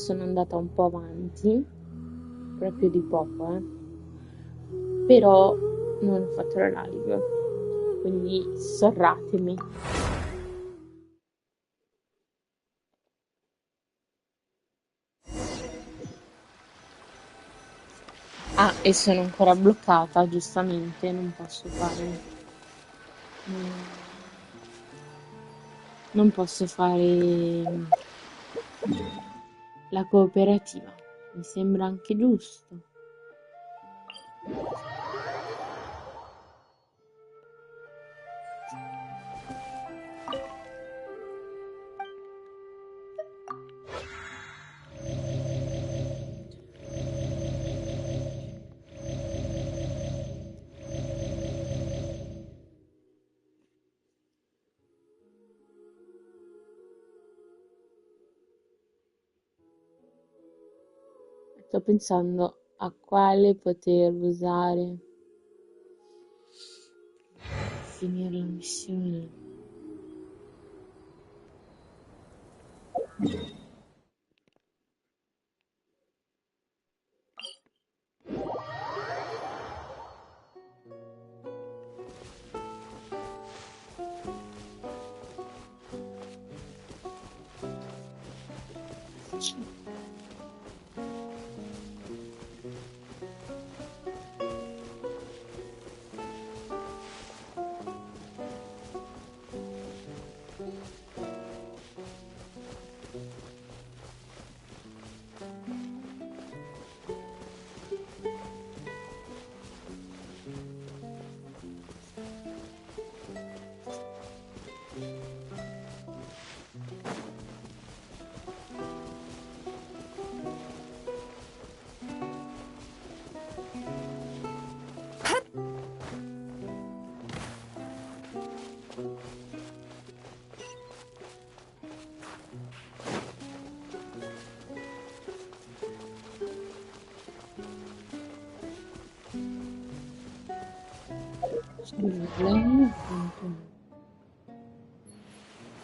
sono andata un po' avanti, proprio di poco, però non ho fatto la live, quindi sorratemi. Ah, e sono ancora bloccata, giustamente, non posso fare... Non posso fare la cooperativa, mi sembra anche giusto. Sto pensando a quale poter usare per finire la missione. Sveliamo,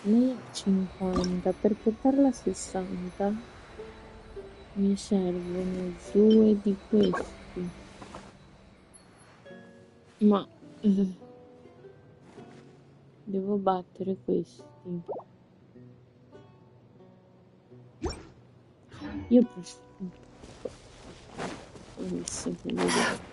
lei ha 50, per portarla a 60 mi servono 2 di questi, ma devo battere questi. Io posso... Adesso vedo.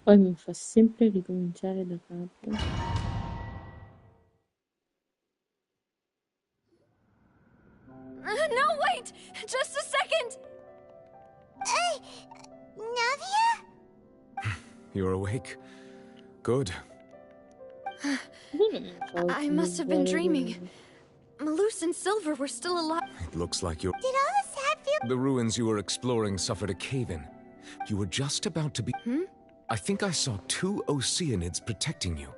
Poi mi fa sempre ricominciare da capo. No, wait! Just a second! Hey! Navia? You're awake? Good. I must have been dreaming. Malus and Silver were still alive. It looks like you're... Did all this happen? The ruins you were exploring suffered a cave-in. You were just about to be... I think I saw 2 Oceanids protecting you.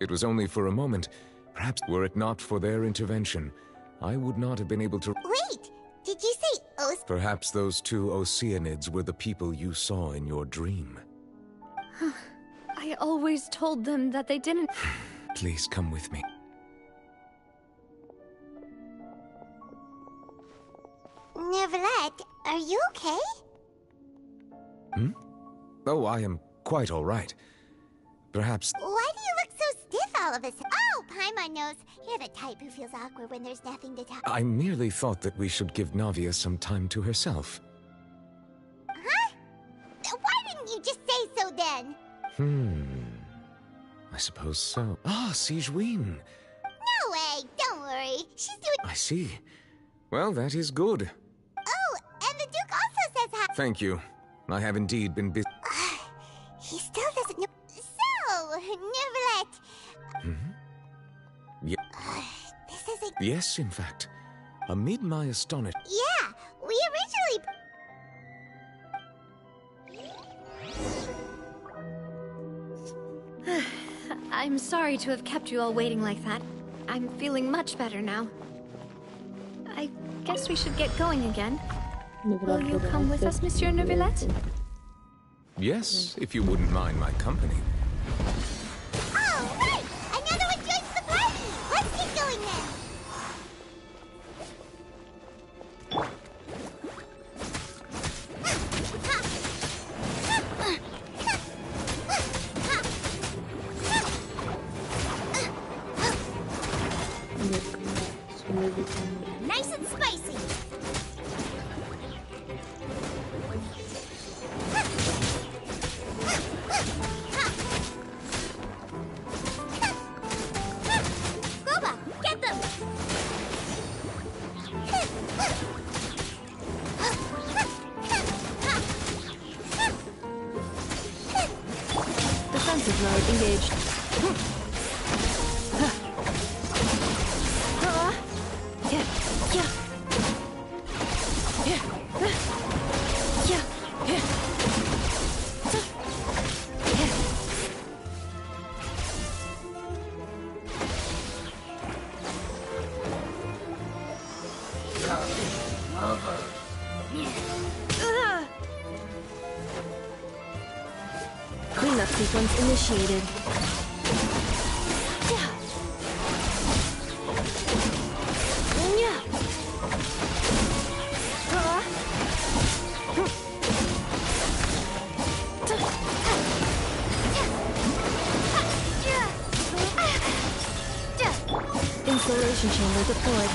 It was only for a moment. Perhaps were it not for their intervention, I would not have been able to... Wait! Did you say Perhaps those 2 Oceanids were the people you saw in your dream. I always told them that they didn't... Please come with me. Neverlet, are you okay? Oh, I am quite all right. Perhaps... Why do you look so stiff all of a sudden? Oh, Paimon knows. You're the type who feels awkward when there's nothing to talk. I merely thought that we should give Navia some time to herself. Huh? Why didn't you just say so then? I suppose so. Ah, Sigewin. No way, don't worry. She's doing... I see. Well, that is good. Oh, and the Duke also says hi. Thank you. I have indeed been busy. He still doesn't know... So, Neverlet... Ye- this is a... yes, in fact. Amid my astonishment... Yeah, we originally... I'm sorry to have kept you all waiting like that. I'm feeling much better now. I guess we should get going again. Will you Dovrebbero come with us, esserci Monsieur Neuvillette? Yes, if you wouldn't mind my company. Oh, right! Another one joins the party! Let's get going then! Nice and spicy! Boba, get them! Defensive mode engaged. Cleanup sequence initiated. Insulation chamber deployed.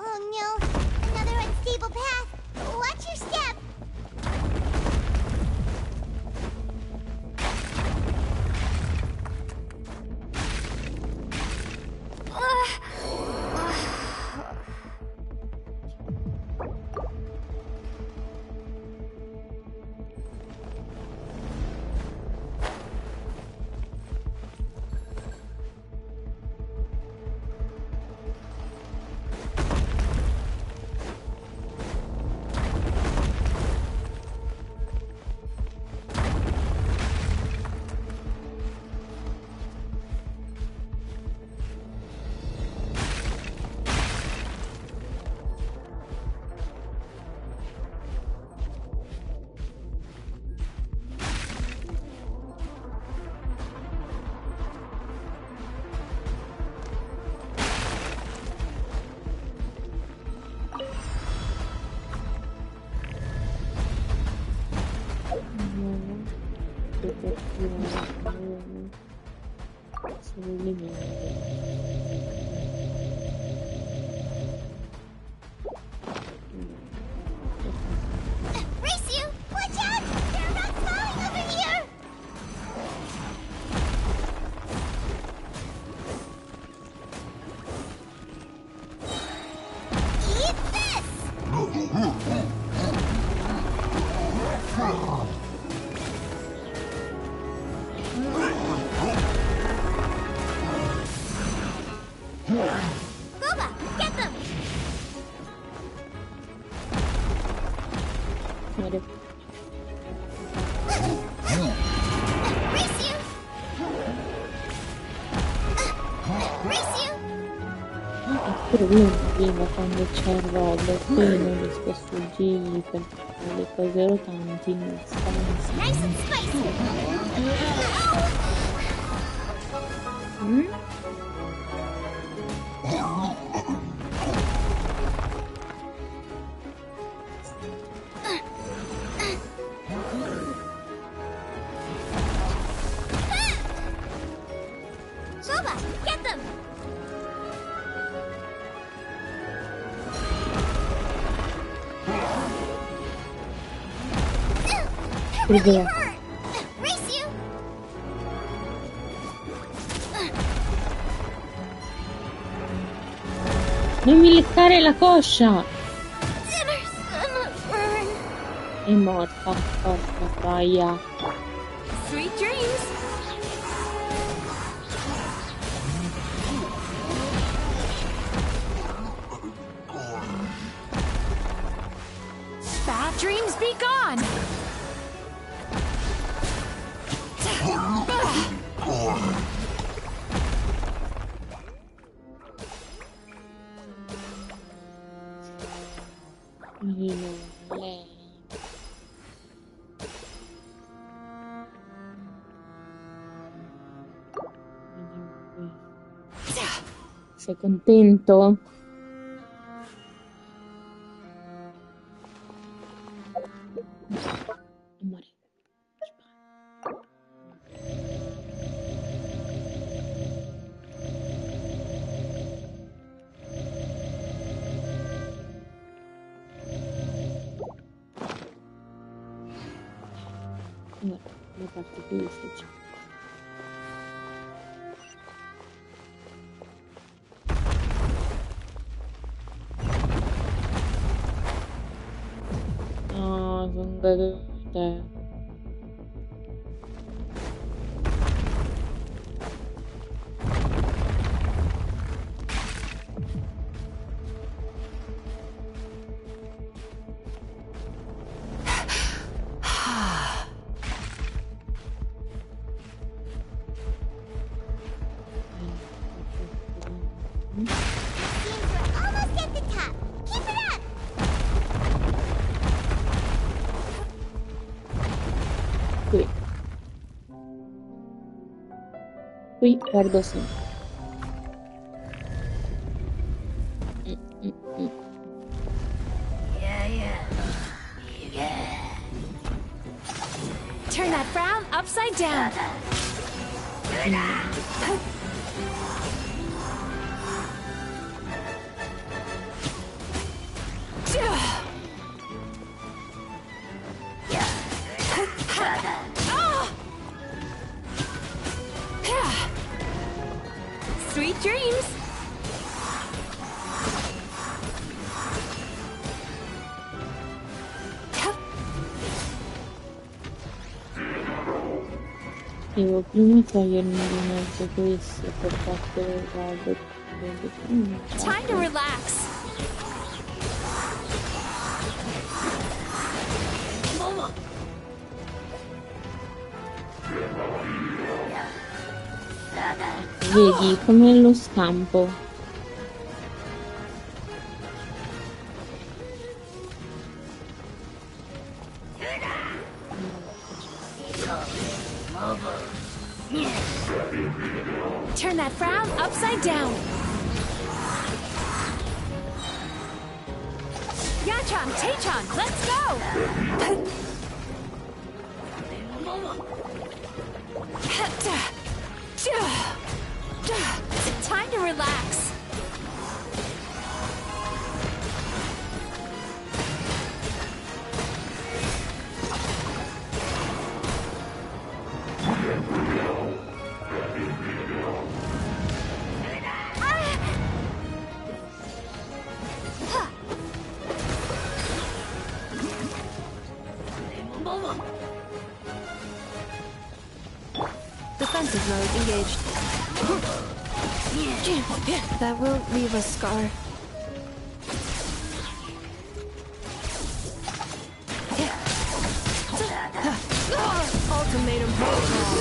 Oh no, another unstable path. Watch your step. Race you! Watch out! There are rocks falling over here! Eat this! Boba, get them! Muore. Race you! Race you! Eppure lui prima quando c'è il robo, qui non riesco a sfuggirgli perché ho le cose rotanti non stanno Nice insieme. and spicy! Mm? Boba, get them! Really Idea. hurt! Race you! Non mi leccare la coscia! È morta, porca troia. Sweet dreams. Bad dreams be gone. Lei. Sei contento? Amore. Guarda, la parte più difficile. No, sono cadute. Seems we're almost at the top. Keep it up! Qui. Qui perdo sempre. Turn that frown upside down. Sweet dreams. Devo prima togliermi di mezzo questo per battere il rado. Time to relax. Vedi come lo scampo. Turn that frown upside down. Yachan, Taechan, let's go! Time to relax. Defensive mode engaged. That will leave a scar. Ultimatum protocol.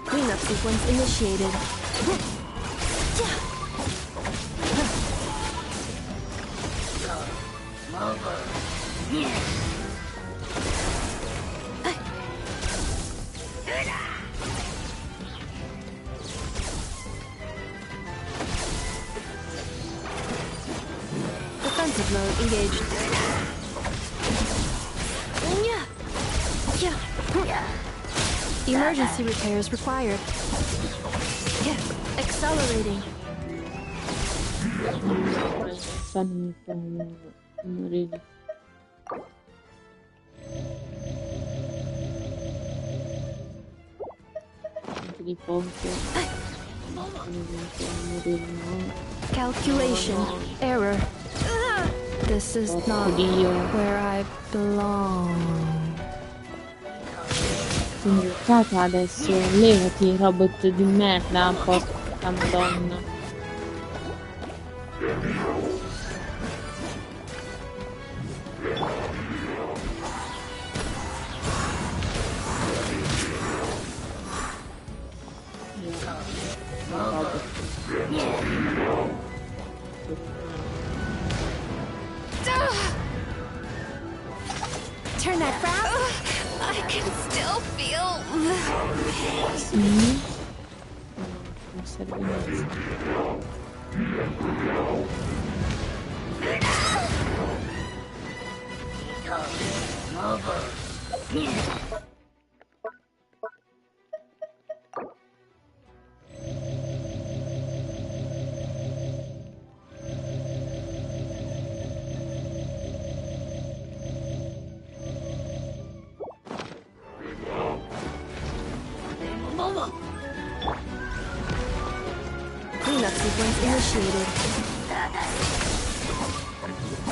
Cleanup sequence initiated. Defensive mode engaged. Emergency repairs required. Accelerating. Morire. niente di poco. Calculation. Error. This is not where I belong. Quindi Tata adesso levati, robot di merda, porca madonna. Turn that frown. I can still feel the Sì. Non serve niente. Cleanup sequence initiated.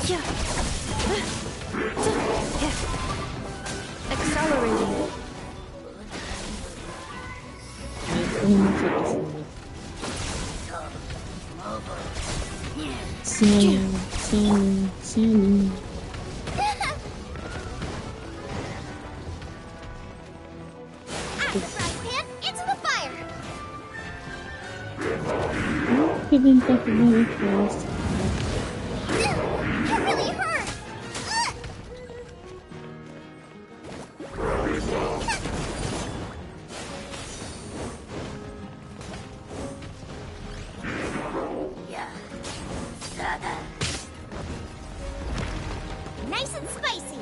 Yeah. Accelerating. Sì. into the fire. Che diventato bene questo. That really hurt. Nice and spicy.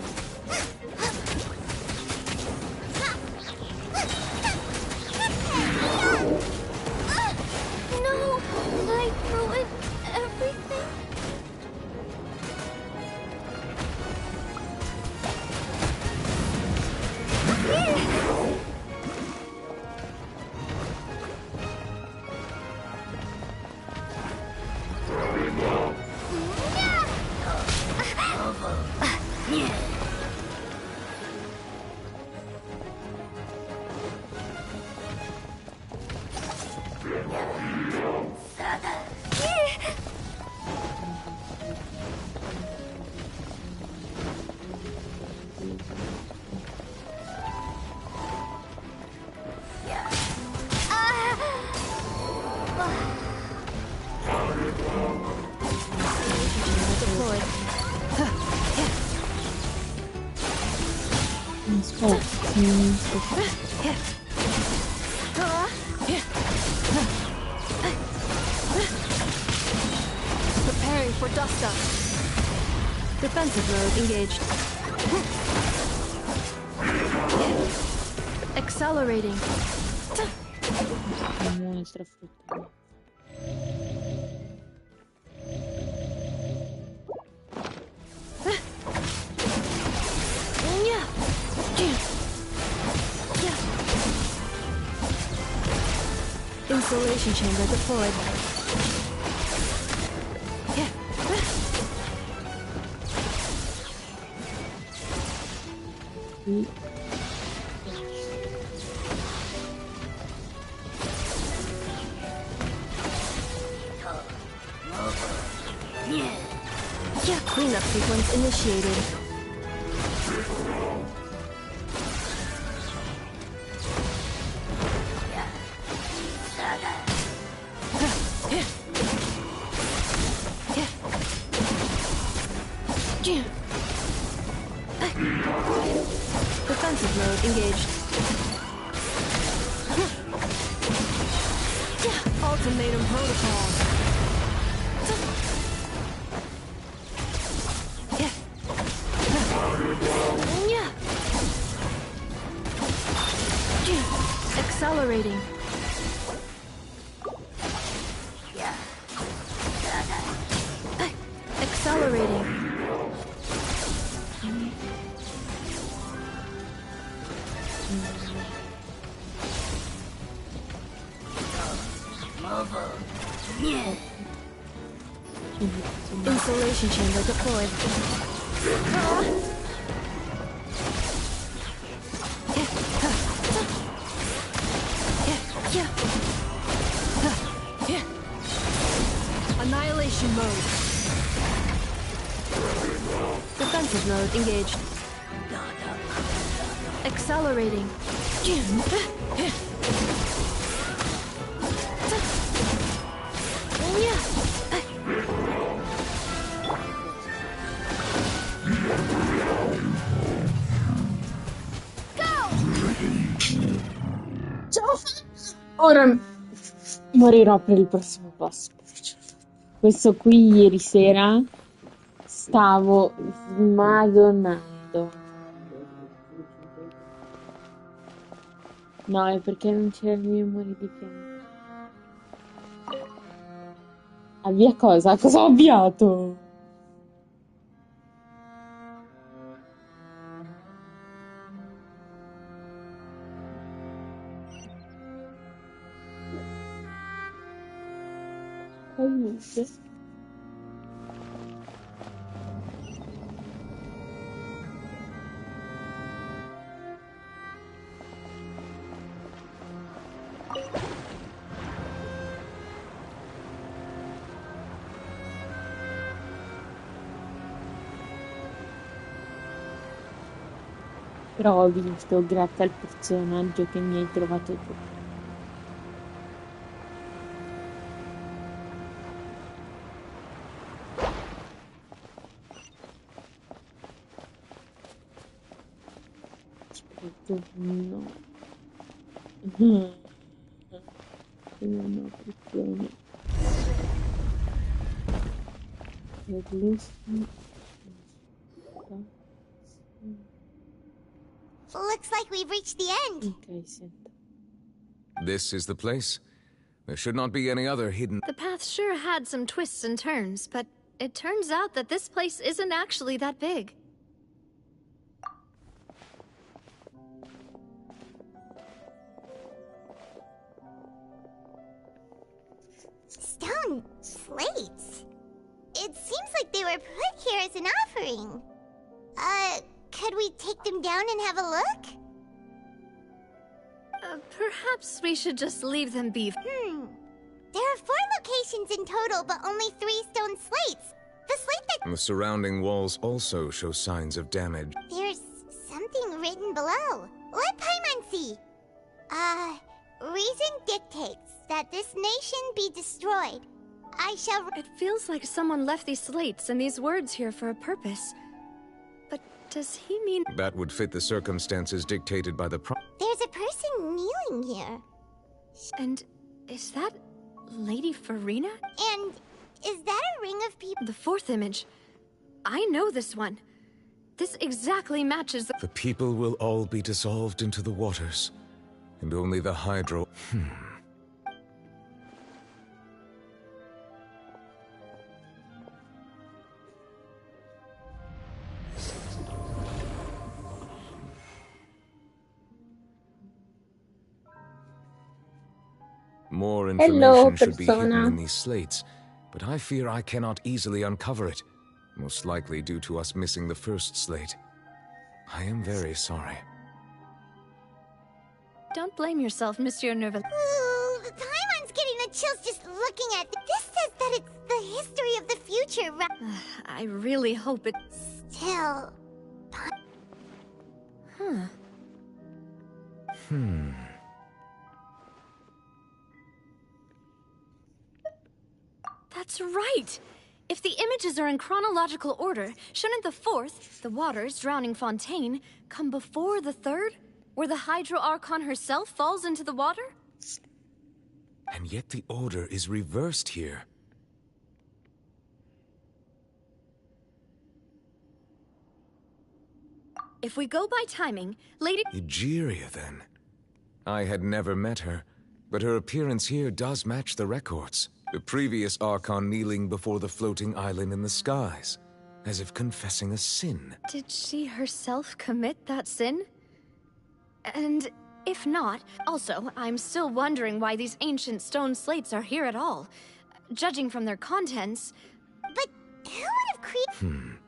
No, I ruined everything. Deployed. Preparing for dust up. Defensive mode engaged. Accelerating. Mostra frutta. Installation chamber deployed. Cleanup sequence initiated. Defensive mode engaged. Ultimatum protocol. Accelerating. Accelerating. Insulation chamber deployed. Annihilation mode. Defensive mode engaged. Accelerating. Ora morirò per il prossimo boss. Questo qui ieri sera stavo smadonnando. No, è perché non c'era il mio amore di fianco. Avvia cosa? Cosa ho avviato? Aiuto. Però ho vinto grazie al personaggio che mi hai trovato tu. No. Non ho opzione. Looks like we've reached the end. Ok, sento. This is the place. There should not be any other hidden... The path sure had some twists and turns, but it turns out that this place isn't actually that big. Stone slates. It seems like they were put here as an offering. Could we take them down and have a look? Perhaps we should just leave them be. There are 4 locations in total, but only 3 stone slates. The slate that... The surrounding walls also show signs of damage. There's something written below. Let Paimon see. Reason dictates that this nation be destroyed. I shall... It feels like someone left these slates and these words here for a purpose. But does he mean... That would fit the circumstances dictated by the There's a person kneeling here. And is that Lady Farina? And is that a ring of people? The 4th image. I know this one. This exactly matches the... The people will all be dissolved into the waters, and only the hydro... More information should be hidden in these slates, but I fear I cannot easily uncover it, most likely due to us missing the first slate. I am very sorry. Don't blame yourself, Monsieur Nerval. Ooh, the Paimon's getting the chills just looking at it. This says that it's the history of the future, I really hope it... Still... That's right! If the images are in chronological order, shouldn't the 4th, the waters drowning Fontaine, come before the 3rd, where the Hydro Archon herself falls into the water? And yet the order is reversed here. If we go by timing, Lady... Egeria, then. I had never met her, but her appearance here does match the records. The previous Archon kneeling before the floating island in the skies, as if confessing a sin. Did she herself commit that sin? And if not, also, I'm still wondering why these ancient stone slates are here at all. judging from their contents... But who would have created...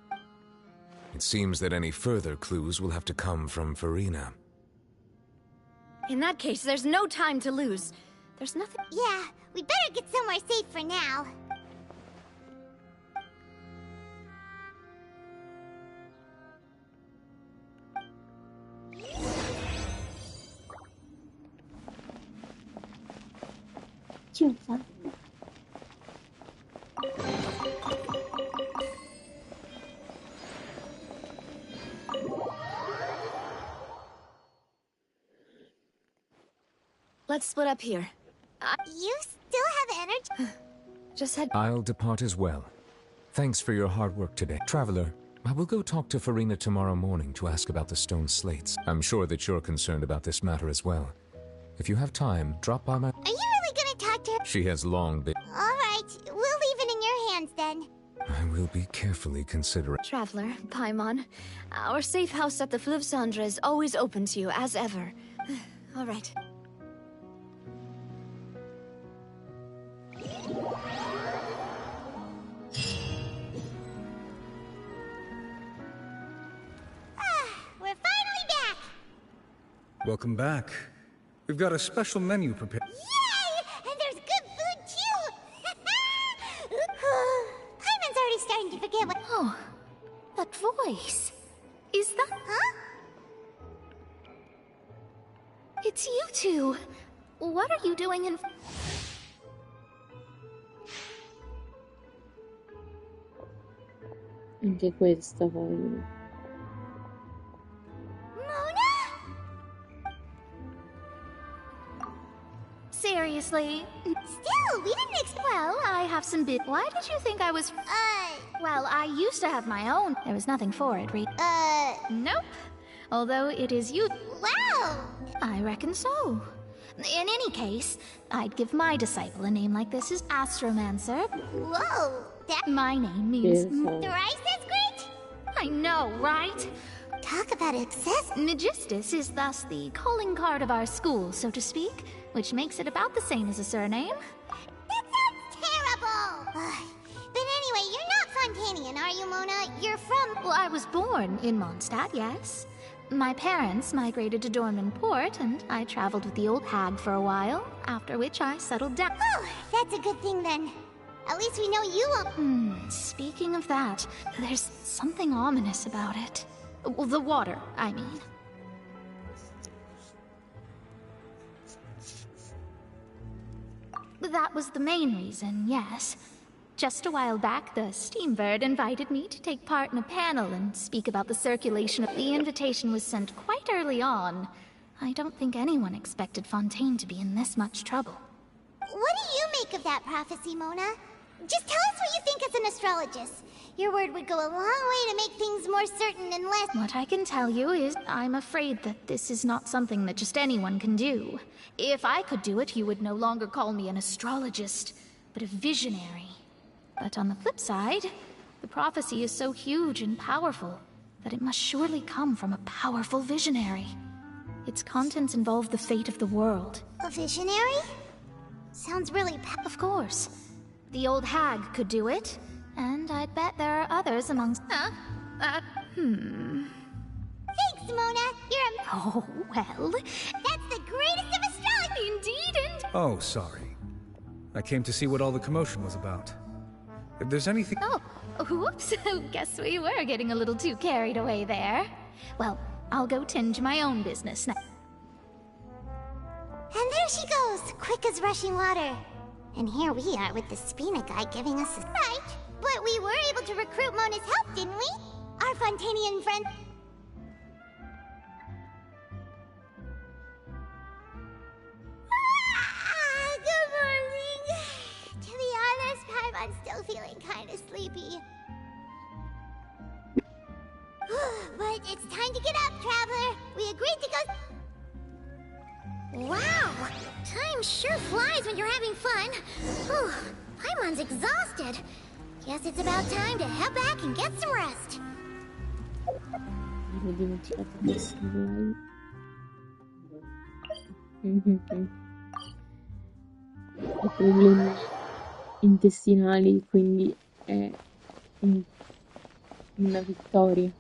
It seems that any further clues will have to come from Farina. In that case, there's no time to lose. There's nothing... Yeah, we better get somewhere safe for now. Chiusa. Let's split up here. You still have energy? Just head... I'll depart as well. Thanks for your hard work today. Traveler, I will go talk to Farina tomorrow morning to ask about the stone slates. I'm sure that you're concerned about this matter as well. If you have time, drop by my... Are you really gonna talk to her? She has long been... Alright, we'll leave it in your hands then. I will be carefully considerate. Traveler, Paimon, our safe house at the Fleuve Cendre is always open to you, as ever. All right. We're finally back! Welcome back. We've got a special menu prepared. Yay! And there's good food too! Hyman's already starting to forget what... Oh, that voice. Is that... Huh? It's you two. What are you doing in... Anche questa voglio. Mona? Seriously? Still, we didn't Well, I have some bit... Why did you think I was... Well, I used to have my own. There was nothing for it, Nope. Although it is you... Wow! I reckon so. In any case, I'd give my disciple a name like this as Astromancer. Whoa! That... My name means... The rice is great? I know, right? Talk about obsessed... Magistus is thus the calling card of our school, so to speak, which makes it about the same as a surname. That sounds terrible! But anyway, you're not Fontainian, are you, Mona? You're from... Well, I was born in Mondstadt, yes. My parents migrated to Dorman Port, and I traveled with the old hag for a while, after which I settled down. Oh, that's a good thing then. At least we know you won't... Speaking of that, there's something ominous about it. Well, the water, I mean. That was the main reason, yes. Just a while back, the Steambird invited me to take part in a panel and speak about the circulation. The invitation was sent quite early on. I don't think anyone expected Fontaine to be in this much trouble. What do you make of that prophecy, Mona? Just tell us what you think as an astrologist. Your word would go a long way to make things more certain and less... What I can tell you is I'm afraid that this is not something that just anyone can do. If I could do it, you would no longer call me an astrologist, but a visionary. But on the flip side, the prophecy is so huge and powerful that it must surely come from a powerful visionary. Its contents involve the fate of the world. A visionary? Sounds really Of course. The old hag could do it, and I'd bet there are others amongst... Thanks, Mona. You're a... Oh, well... That's the greatest of astrology! Indeed, and... Oh, sorry. I came to see what all the commotion was about. If there's anything... Oh, whoops. Guess we were getting a little too carried away there. Well, I'll go tend to my own business now. And there she goes, quick as rushing water. And here we are with the Spina guy giving us a... Right, but we were able to recruit Mona's help, didn't we? Our Fontainian friend... Good morning. To be honest, Paimon's still feeling kinda sleepy. But it's time to get up, Traveler. We agreed to go... Wow! Time sure flies when you're having fun. Whew, Paimon's exhausted. Guess it's about time to head back and get some rest. Mi ero dimenticata di slide. Il problema intestinali, quindi è un- una vittoria.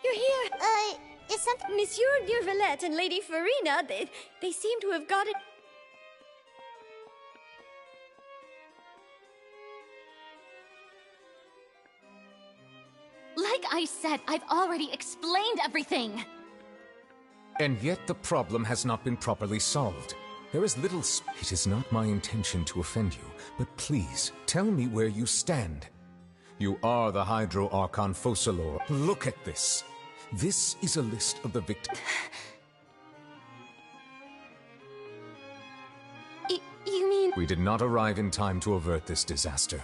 You're here! Is something... Monsieur Neuvillette and Lady Farina, they seem to have got it... Like I said, I've already explained everything! And yet the problem has not been properly solved. There is little It is not my intention to offend you, but please, tell me where you stand. You are the Hydro Archon Focalor. Look at this. This is a list of the victims. You mean... We did not arrive in time to avert this disaster.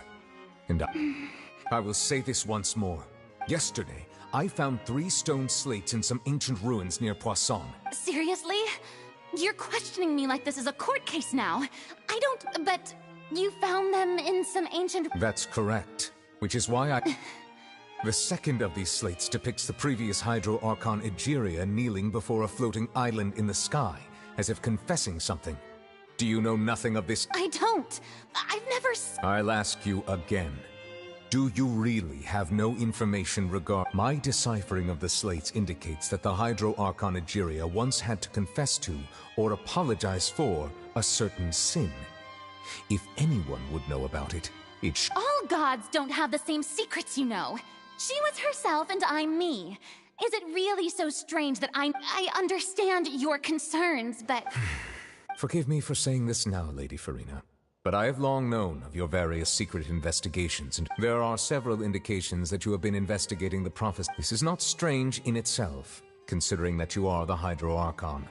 And I will say this once more. Yesterday, I found 3 stone slates in some ancient ruins near Poisson. Seriously? You're questioning me like this is a court case now. I don't... But you found them in some ancient... That's correct. Which is why I... The second of these slates depicts the previous Hydro Archon Egeria kneeling before a floating island in the sky, as if confessing something. Do you know nothing of this? I don't. I've never... I'll ask you again. Do you really have no information regarding... My deciphering of the slates indicates that the Hydro Archon Egeria once had to confess to, or apologize for, a certain sin. If anyone would know about it, it All gods don't have the same secrets, you know. She was herself and I'm me. Is it really so strange that I understand your concerns, but... Forgive me for saying this now, Lady Farina, but I have long known of your various secret investigations, and there are several indications that you have been investigating the prophecy. This is not strange in itself, considering that you are the Hydro Archon.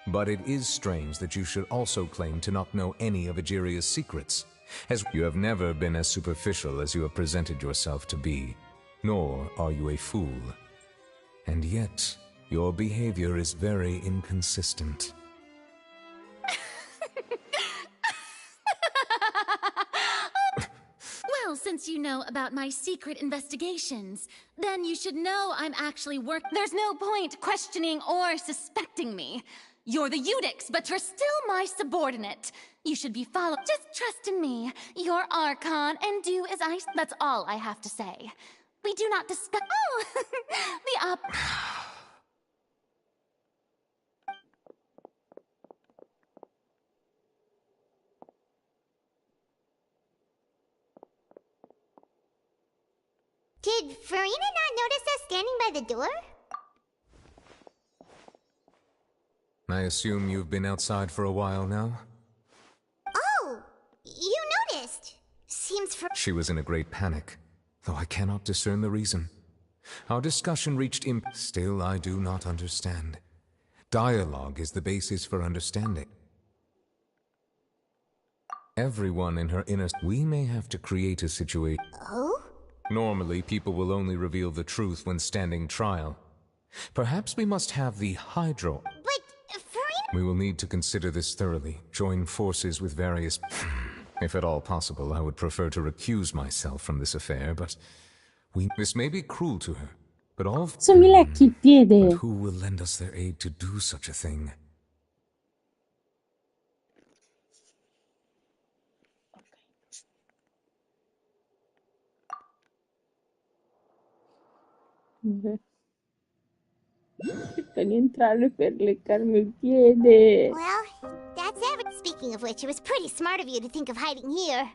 But it is strange that you should also claim to not know any of Egeria's secrets, as you have never been as superficial as you have presented yourself to be. Nor are you a fool. And yet, your behavior is very inconsistent. Well, since you know about my secret investigations, then you should know I'm actually There's no point questioning or suspecting me. You're the Eudix, but you're still my subordinate. You should be followed. Just trust in me. You're Archon, and do as I... That's all I have to say. We do not discuss... Oh! the Did Farina not notice us standing by the door? I assume you've been outside for a while now? Oh! You noticed! Seems She was in a great panic, though I cannot discern the reason. Our discussion reached Still, I do not understand. Dialogue is the basis for understanding. Everyone in her inner... We may have to create a situation... Oh? Normally, people will only reveal the truth when standing trial. Perhaps we must have the Hydro... But Farina... We will need to consider this thoroughly, join forces with various... If at all possible, I would prefer to recuse myself from this affair, but... This may be cruel to her, but all... So mi lecchi il piede. But who will lend us their aid to do such a thing? Aspetta di entrare per leccarmi il piede. Well, that's everything. Speaking of which, it was pretty smart of you to think of hiding here.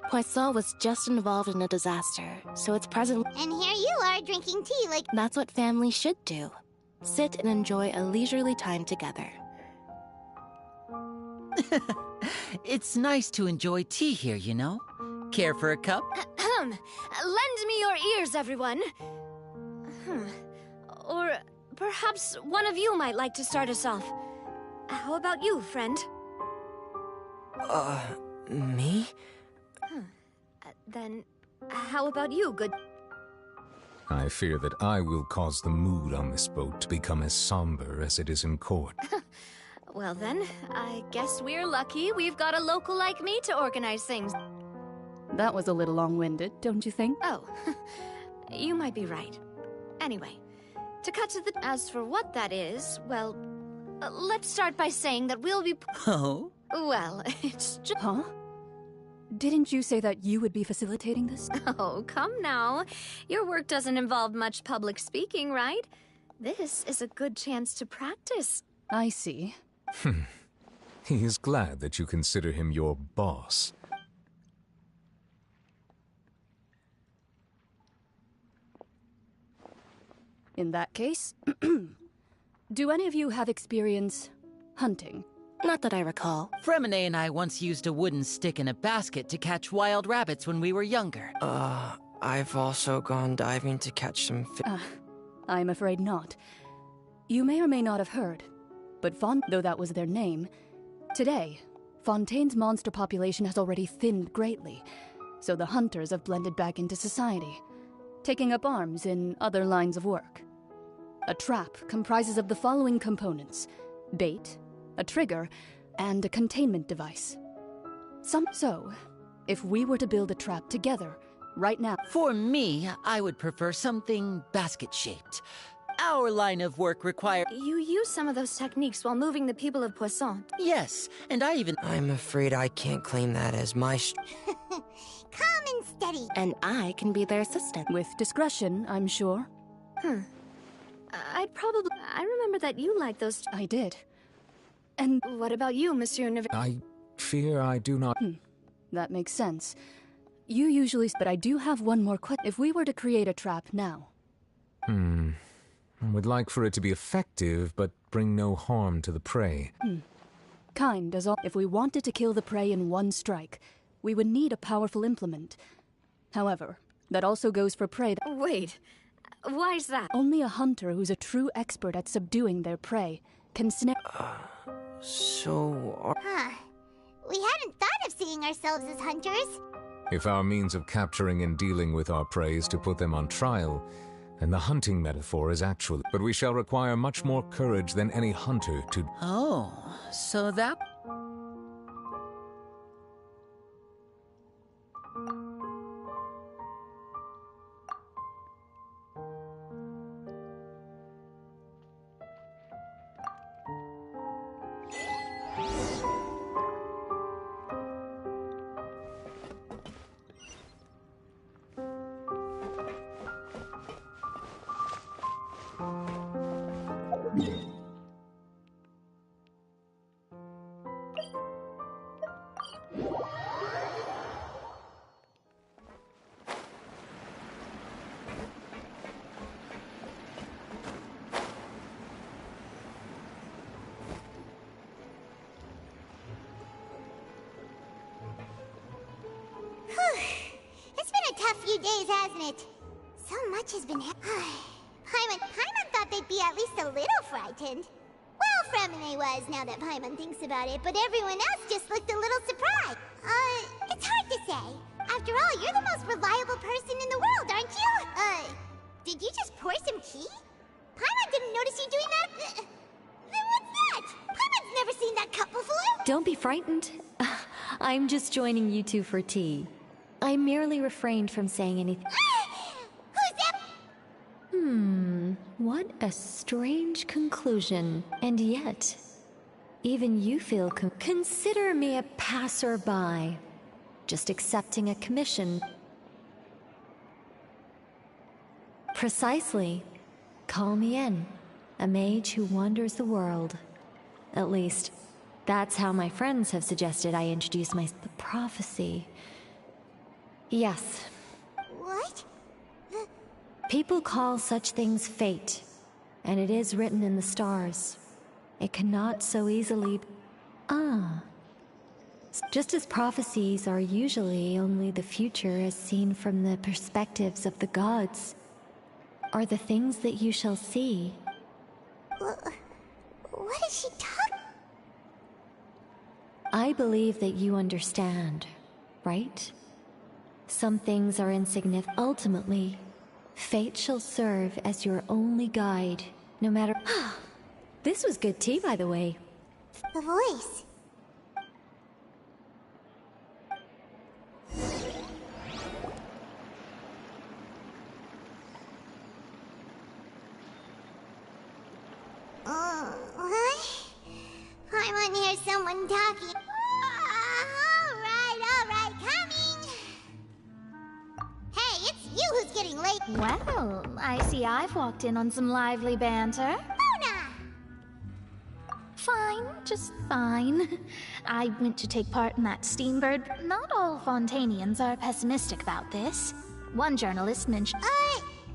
Poisson was just involved in a disaster, so it's presently... And here you are drinking tea like... That's what families should do. Sit and enjoy a leisurely time together. It's nice to enjoy tea here, you know? Care for a cup? Lend me your ears, everyone. Or perhaps one of you might like to start us off. How about you, friend? Me? Then, how about you, good... I fear that I will cause the mood on this boat to become as somber as it is in court. Well then, I guess we're lucky we've got a local like me to organize things. That was a little long-winded, don't you think? Oh, you might be right. Anyway, to cut to the... As for what that is, well, let's start by saying that we'll be... Oh? Well, it's just... Huh? Didn't you say that you would be facilitating this? Oh, come now. Your work doesn't involve much public speaking, right? This is a good chance to practice. I see. He is glad that you consider him your boss. In that case, do any of you have experience hunting? Not that I recall. Fremine and I once used a wooden stick in a basket to catch wild rabbits when we were younger. I've also gone diving to catch some fish. I'm afraid not. You may or may not have heard, but though that was their name, today, Fontaine's monster population has already thinned greatly, so the hunters have blended back into society, taking up arms in other lines of work. A trap comprises of the following components: bait, a trigger, and a containment device. So, if we were to build a trap together, right now... For me, I would prefer something basket-shaped. Our line of work requires... You use some of those techniques while moving the people of Poisson. Yes, and I even... I'm afraid I can't claim that as my... Calm and steady. And I can be their assistant. With discretion, I'm sure. I remember that you liked those... I did. And... What about you, Monsieur I fear I do not... That makes sense. You usually... But I do have one more question. If we were to create a trap now... I would like for it to be effective, but bring no harm to the prey. Kind as all... If we wanted to kill the prey in one strike, we would need a powerful implement. However, that also goes for prey... Wait, why's that? Only a hunter who's a true expert at subduing their prey can snare... We hadn't thought of seeing ourselves as hunters. If our means of capturing and dealing with our prey is to put them on trial, then the hunting metaphor is actually... But we shall require much more courage than any hunter to... Oh, so that... It's been a tough few days, hasn't it? So much has been Paimon thought they'd be at least a little frightened. Well, Fremine was, now that Paimon thinks about it, but everyone else just looked a little surprised. It's hard to say. After all, you're the most reliable person in the world, aren't you? Did you just pour some tea? Paimon didn't notice you doing that. Then what's that? Paimon's never seen that cup before. Don't be frightened. I'm just joining you two for tea. I merely refrained from saying anything. Who's that? What a strange conclusion. And yet, even you feel consider me a passerby. Just accepting a commission. Precisely. Call me in. A mage who wanders the world. At least, that's how my friends have suggested I introduce the prophecy. Yes. What? People call such things fate, and it is written in the stars. It cannot so easily... Just as prophecies are usually only the future as seen from the perspectives of the gods, are the things that you shall see. What is she talking? I believe that you understand, right? Some things are insignificant. Ultimately, Fate shall serve as your only guide, no matter... This was good tea, by the way. The voice. What? Paimon hears someone talking. Alright, coming! Hey, it's you who's getting late. Well, I see I've walked in on some lively banter. Fine, just fine. I went to take part in that Steambird. Not all Fontainians are pessimistic about this. One journalist mentioned...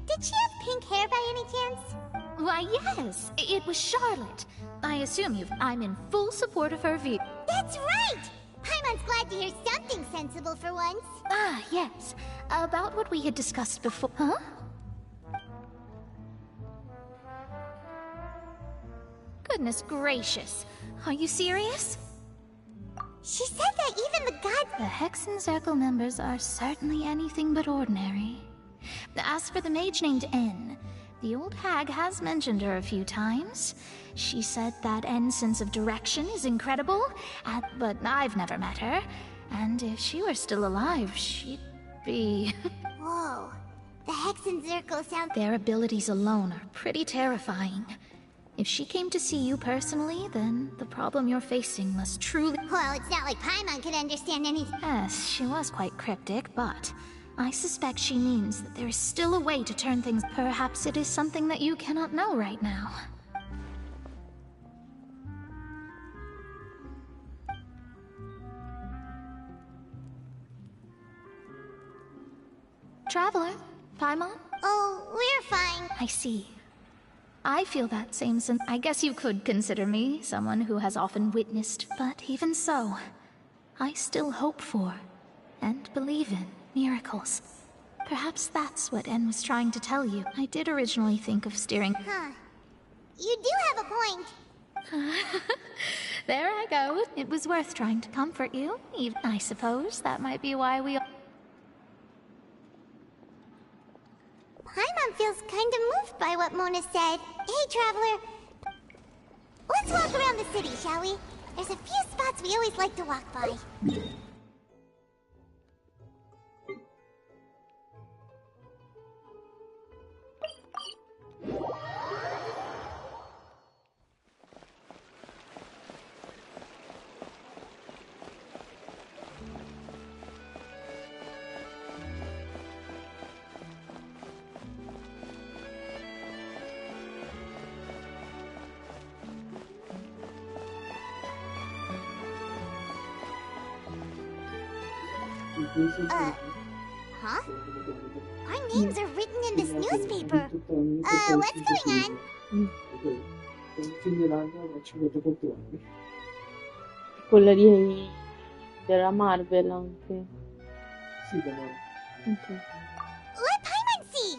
Did she have pink hair by any chance? Why, yes. It was Charlotte. I assume I'm in full support of her view. That's right! Paimon's glad to hear something sensible for once. Ah, yes. About what we had discussed before. Huh? Goodness gracious. Are you serious? She said that even the gods... The Hexen Circle members are certainly anything but ordinary. As for the mage named N, the old hag has mentioned her a few times. She said that N's sense of direction is incredible, but I've never met her. And if she were still alive, she'd be... Whoa. The Hexen Circle sounds... Their abilities alone are pretty terrifying. If she came to see you personally, then the problem you're facing must truly... Well, it's not like Paimon could understand anything. Yes, she was quite cryptic, but I suspect she means that there is still a way to turn things... Perhaps it is something that you cannot know right now. Traveler, Paimon? Oh, we're fine. I see. I feel that same sense. I guess you could consider me someone who has often witnessed, but even so, I still hope for, and believe in, miracles. Perhaps that's what N was trying to tell you. I did originally think of steering... Huh. You do have a point. There I go. It was worth trying to comfort you. Even, I suppose that might be why we... Paimon feels kind of moved by what Mona said. Hey, Traveler. Let's walk around the city, shall we? There's a few spots we always like to walk by. Huh? Our names are written in this newspaper. What's going on? Quella della Marvel anche. Sì, della Marvel. Let Paimon see!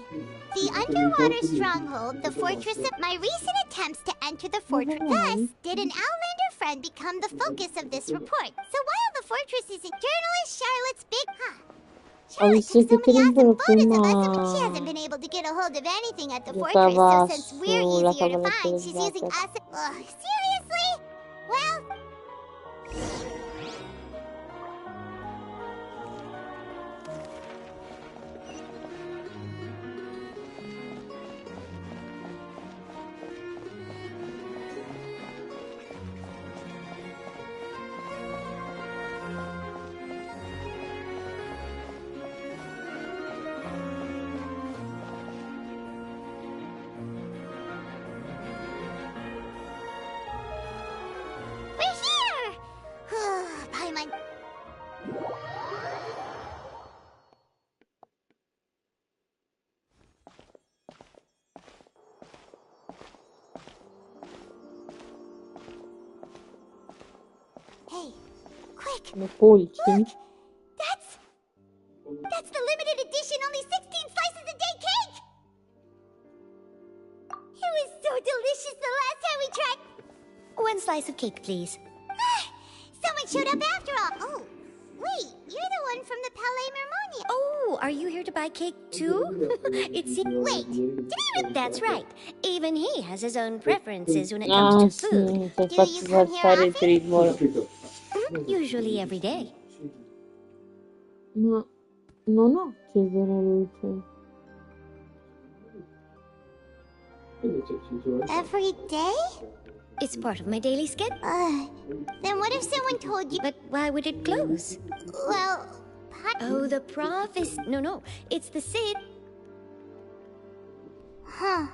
The underwater stronghold, the fortress of... My recent attempts to enter the fortress. Thus, did an Outlander friend become the focus of this report. So while the fortress is in... Journalist Charlotte's big... Charlotte took so many awesome photos of us, she hasn't been able to get a hold of anything at the fortress, so since we're easier to find, she's using us... seriously? Well... Hey, quick! Look! That's the limited edition, only 16 slices a day cake! It was so delicious the last time we tried... 1 slice of cake, please. Someone showed up after all! Oh, Wait, you're the one from the Palais Mermonia. Oh, are you here to buy cake too? Wait, That's right. Even he has his own preferences when it comes Ah, to sì, food. ti ho Do fatto you come here saltare il often? frigorifero. Usually every day. Ma non ho acceso la luce. Every day? It's part of my daily schedule. Then what if someone told you? But why would it close? Well, Oh, the prophecy. No. It's the Cid. Huh.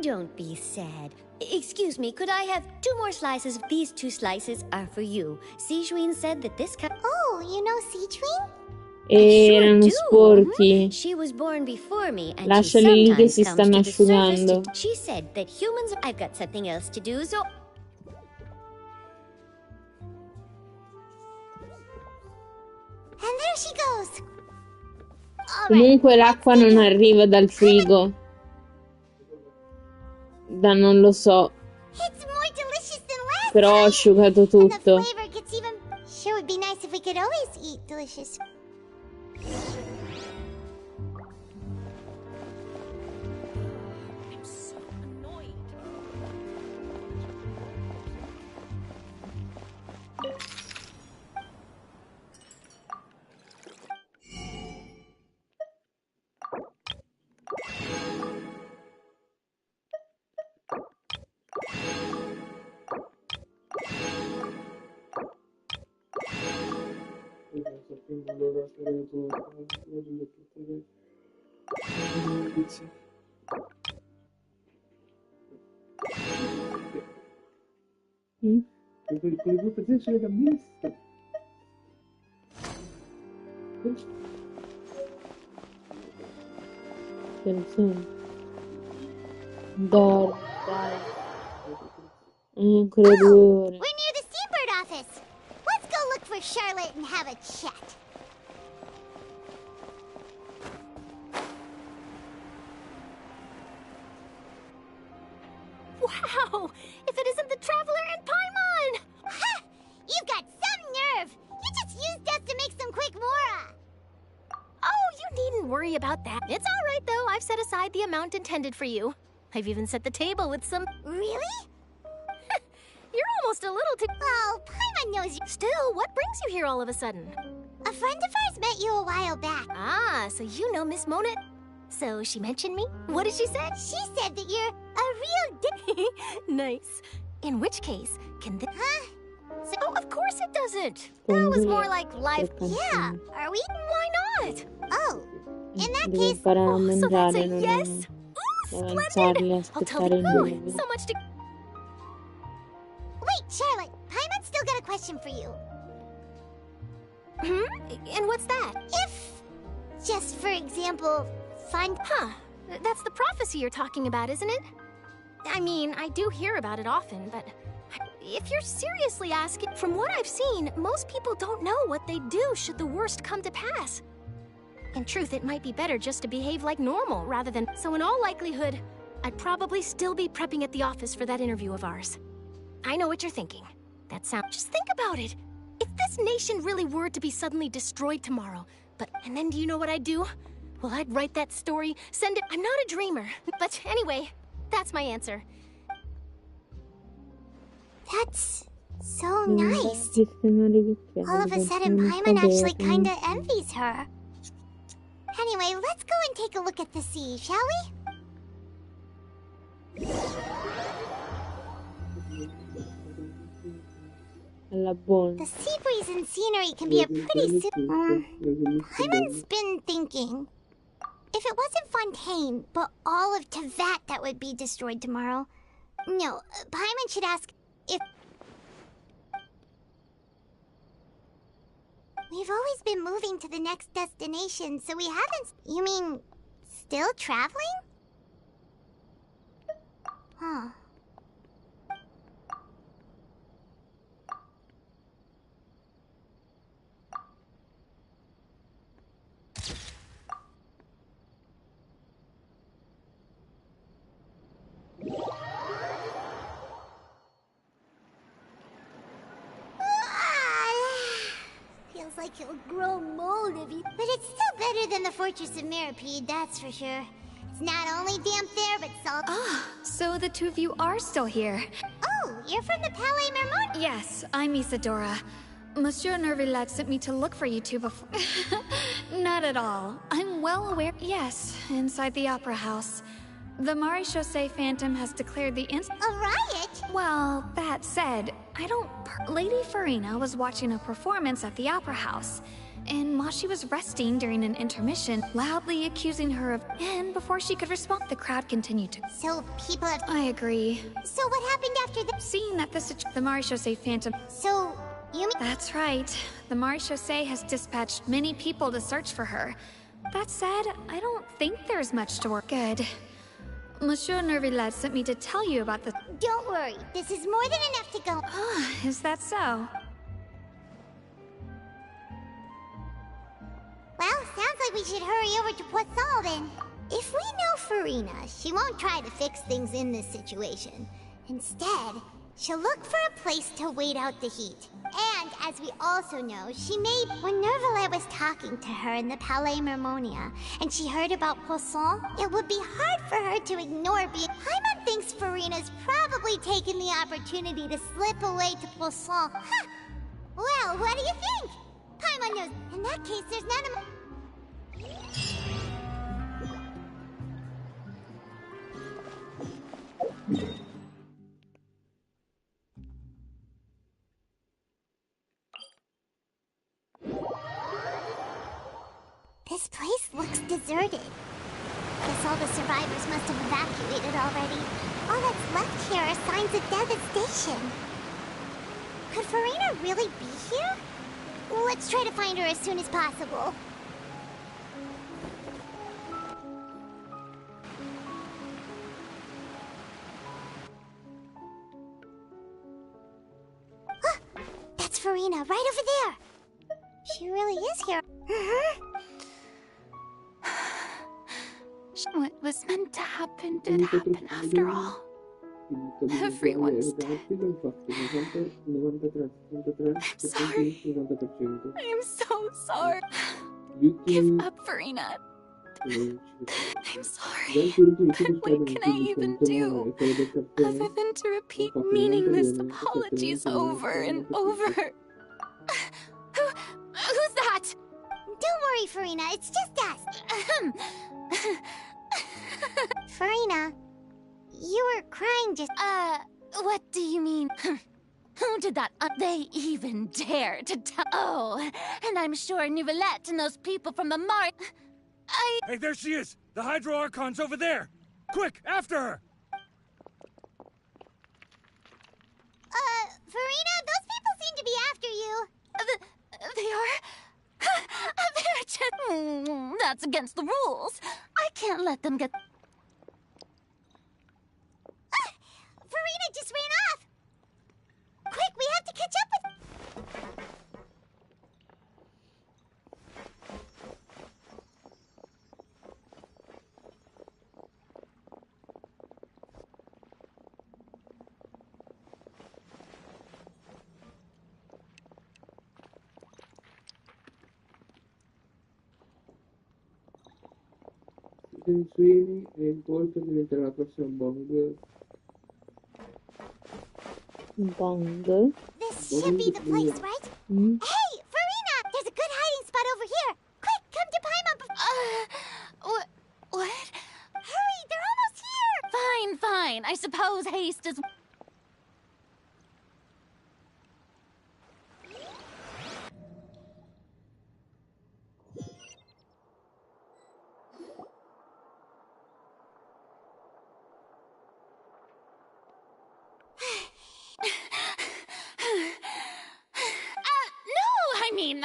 Don't be sad. Excuse me, could I have 2 more slices? These 2 slices are for you. Sijuin said that this cup... Oh, you know Sijuin? Erano sporchi. She was born before me, and Lasciali lì che she si sometimes stanno comes to the surface asciugando. She said that humans... I've got something else to do, so... And there she goes. Comunque l'acqua non arriva dal frigo. Da non lo so. It's more delicious than last Però ho time. asciugato And the tutto. flavor gets even... Sure would be nice if we could always eat delicious. Dai. Ancora 2 ore. We're near the Seabird office. Let's go look for Charlotte and have a chat. Wow! If it isn't the Traveler and Paimon! Ha! You've got some nerve. You just used us to make some quick mora. Oh, you needn't worry about that. It's all right, though. I've set aside the amount intended for you. I've even set the table with some... Really? You're almost a little too... Oh, Paimon knows you. Still, what brings you here all of a sudden? A friend of ours met you a while back. Ah, so you know Miss Mona... So she mentioned me? What did she say? She said that you're a real Nice. In which case, can the... Huh? So, oh, of course it doesn't. That was more like live... Yeah, are we? Why not? Oh, in that Devo case... imparare a So that's mangiare, a non yes? avanzarli, I'll tell aspettare you. il So much to... Wait, Charlotte, Paimon's still got a question for you. And what's that? If, just for example, Huh. That's the prophecy you're talking about, isn't it? I mean, I do hear about it often, but... If you're seriously asking, from what I've seen, most people don't know what they'd do should the worst come to pass. In truth, it might be better just to behave like normal rather than... So in all likelihood, I'd probably still be prepping at the office for that interview of ours. I know what you're thinking. That sounds... Just think about it. If this nation really were to be suddenly destroyed tomorrow, and then do you know what I'd do? Well, I'd write that story, send it... I'm not a dreamer. But anyway, that's my answer. that's so nice. sistemare All of a sudden, Paimon actually kinda envies her. Anyway, let's go and take a look at the sea, shall we? The sea breeze and scenery can be a pretty... Paimon's been thinking... If it wasn't Fontaine, but all of Tevat that would be destroyed tomorrow... No, Paimon should ask if... We've always been moving to the next destination, so we haven't... You mean, still traveling? Huh. Feels like he'll grow mold if he... But it's still better than the Fortress of Mirapede, that's for sure. It's not only damp there, but salt... Ah, so the two of you are still here. Oh, you're from the Palais Mermont? Yes, I'm Isadora. Monsieur Nervillet sent me to look for you two before... Not at all. I'm well aware... Yes, inside the Opera House. The Maréchaussée Phantom has declared the A riot? Well, that said, I don't... Lady Farina was watching a performance at the Opera House, and while she was resting during an intermission, loudly accusing her of... And before she could respond, the crowd continued to... So people have... I agree. So what happened after the... Seeing that the Maréchaussée Phantom... So, you mean... That's right. The Maréchaussée has dispatched many people to search for her. That said, I don't think there's much to work. Good. Monsieur Nervillet sent me to tell you about the... Don't worry, this is more than enough to go... Is that so? Well, sounds like we should hurry over to Poisson then. If we know Farina, she won't try to fix things in this situation. Instead, she'll look for a place to wait out the heat. And, as we also know, she may... When Nervillet was talking to her in the Palais Mermonia, and she heard about Poisson, it would be hard for her to ignore being... Paimon thinks Farina's probably taken the opportunity to slip away to Poisson. Huh. Well, what do you think? Paimon knows. In that case, there's not a... This place looks deserted. Guess all the survivors must have evacuated already. All that's left here are signs of devastation. Could Farina really be here? Let's try to find her as soon as possible. That's Farina, right over there. She really is here. What was meant to happen did happen after all. Everyone's dead. I'm sorry. I am so sorry. Give up, Farina. I'm sorry. What can I even do other than to repeat meaningless apologies over and over? Who's that? Don't worry, Farina. It's just us. Farina, you were crying just... What do you mean? Who did that? They even dare to tell... Oh, and I'm sure Neuvillette and those people from the Hey, there she is! The Hydro Archon's over there! Quick, after her! Farina, those people seem to be after you. They are? They're just... That's against the rules. I can't let them get... Farina just ran off! Quick, we have to catch up with... Sweeney e il colpo diventerà la prossima Bong. Bong? This should be the place, right? Hey, Farina! There's a good hiding spot over here! Quick, come to Paimon What? Hurry, they're almost here! Fine. I suppose haste is...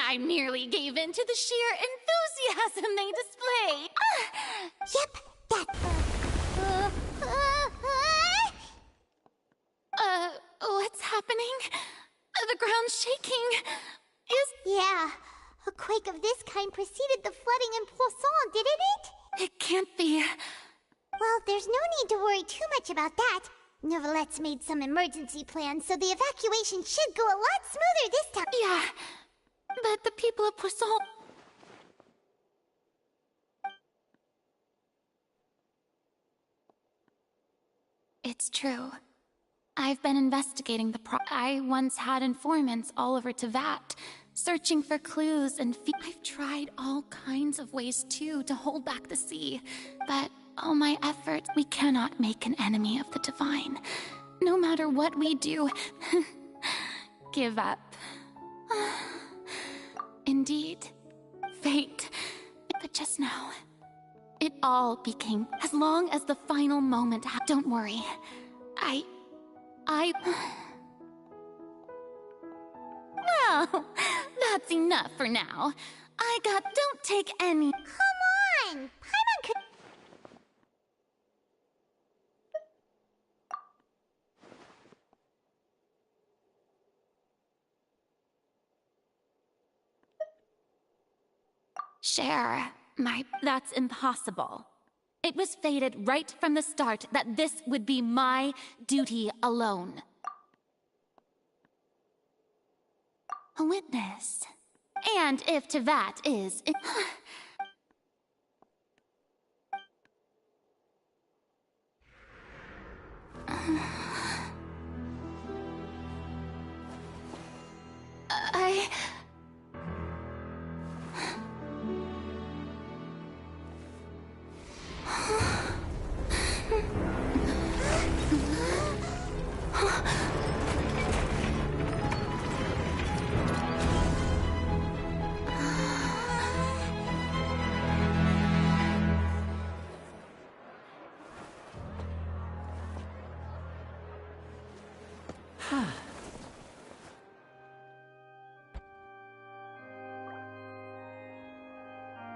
I merely gave in to the sheer enthusiasm they display. Yep, that... What's happening? The ground's shaking. Yeah, a quake of this kind preceded the flooding in Poisson, didn't it? It can't be. Well, there's no need to worry too much about that. Neuvillette's made some emergency plans, so the evacuation should go a lot smoother this time. Yeah. But the people of Poisson... It's true. I've been investigating I once had informants all over Tevat, searching for clues and I've tried all kinds of ways, too, to hold back the sea. But all my efforts, we cannot make an enemy of the divine. No matter what we do, give up. Indeed, fate. But just now, it all became... As long as the final moment... Don't worry. Well, that's enough for now. Don't take any... Come on! Paimon could... Share, that's impossible. It was fated right from the start that this would be my duty alone. A witness. And if Tevat is...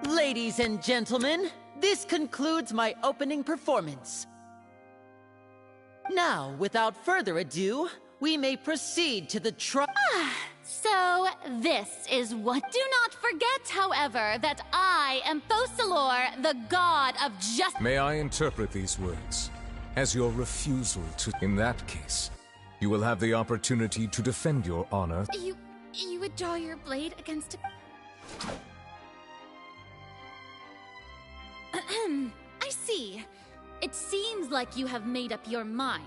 Ladies and gentlemen, this concludes my opening performance. Now, without further ado, we may proceed to the So, this is what... Do not forget, however, that I am Fosalor, the god of justice. May I interpret these words as your refusal to... In that case, you will have the opportunity to defend your honor. You would draw your blade against a... I see. It seems like you have made up your mind.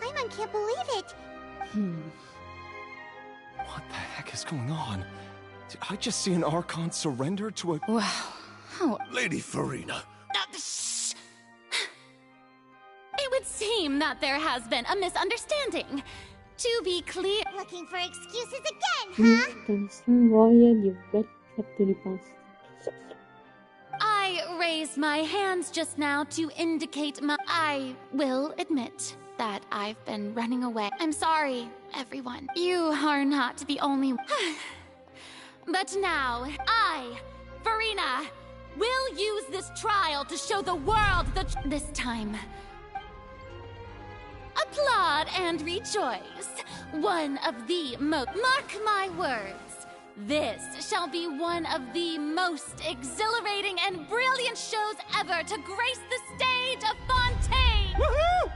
Paimon can't believe it. What the heck is going on? Did I just see an Archon surrender to a... Wow. How... Lady Farina. It would seem that there has been a misunderstanding. To be clear... Looking for excuses again, huh? Tantissima voglia di aver fatto riposto. I raised my hands just now to indicate my... I will admit that I've been running away. I'm sorry, everyone. You are not the only... But now, I, Farina, will use this trial to show the world the... This time... Applaud and rejoice. One of the most... Mark my words. This shall be one of the most exhilarating and brilliant shows ever to grace the stage of Fontaine! Woohoo!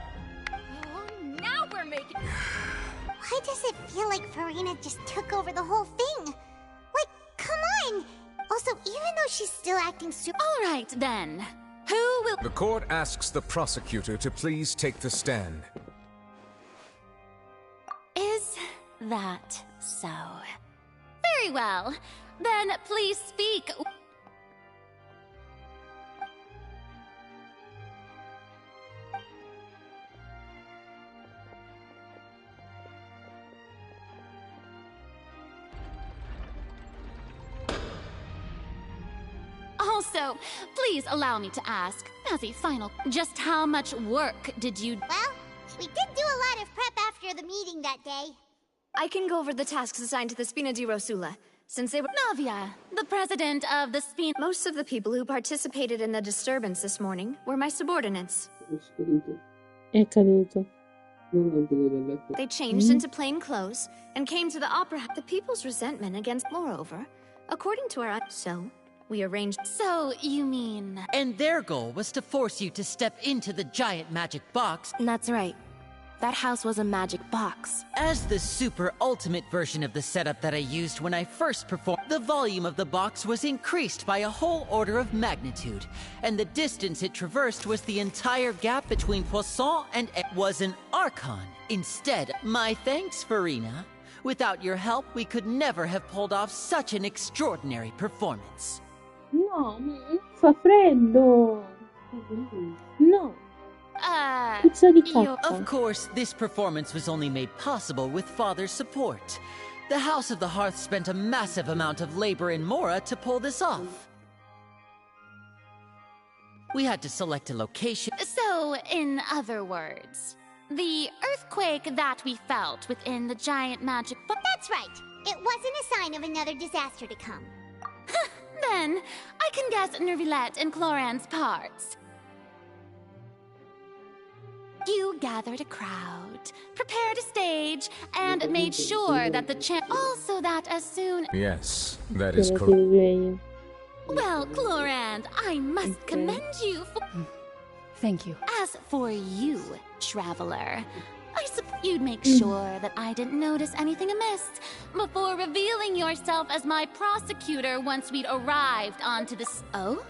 Oh, now we're making... Why does it feel like Farina just took over the whole thing? Like, come on! Also, even though she's still acting super... All right, then. Who will... The court asks the prosecutor to please take the stand. Is that so? Very well. Then please speak. Also, please allow me to ask, as a final, just how much work did you... Well, we did do a lot of prep after the meeting that day. I can go over the tasks assigned to the Spina di Rosula, since they were... Navia, the president of the Spina... Most of the people who participated in the disturbance this morning were my subordinates. È caduto. They changed into plain clothes and came to the opera... The people's resentment against... Moreover, according to our... So, We arranged. So, you mean... And their goal was to force you to step into the giant magic box. That's right. That house was a magic box. As the super ultimate version of the setup that I used when I first performed, the volume of the box was increased by a whole order of magnitude, and the distance it traversed was the entire gap between Poisson and it was an Archon. Instead, my thanks, Farina. Without your help, we could never have pulled off such an extraordinary performance. No, fa freddo. No. Puzza di cacca. Of course, this performance was only made possible with Father's support. The House of the Hearth spent a massive amount of labor in Mora to pull this off. We had to select a location. So, in other words, the earthquake that we felt within the giant magic book. That's right. It wasn't a sign of another disaster to come. Then, I can guess Nervilette and Cloran's parts. You gathered a crowd, prepared a stage, and made sure that the also that as soon... Yes, that is correct. Well, Clorand, I must commend you for... Thank you. As for you, traveler, I suppose you'd make sure that I didn't notice anything amiss before revealing yourself as my prosecutor once we'd arrived onto the... Oh?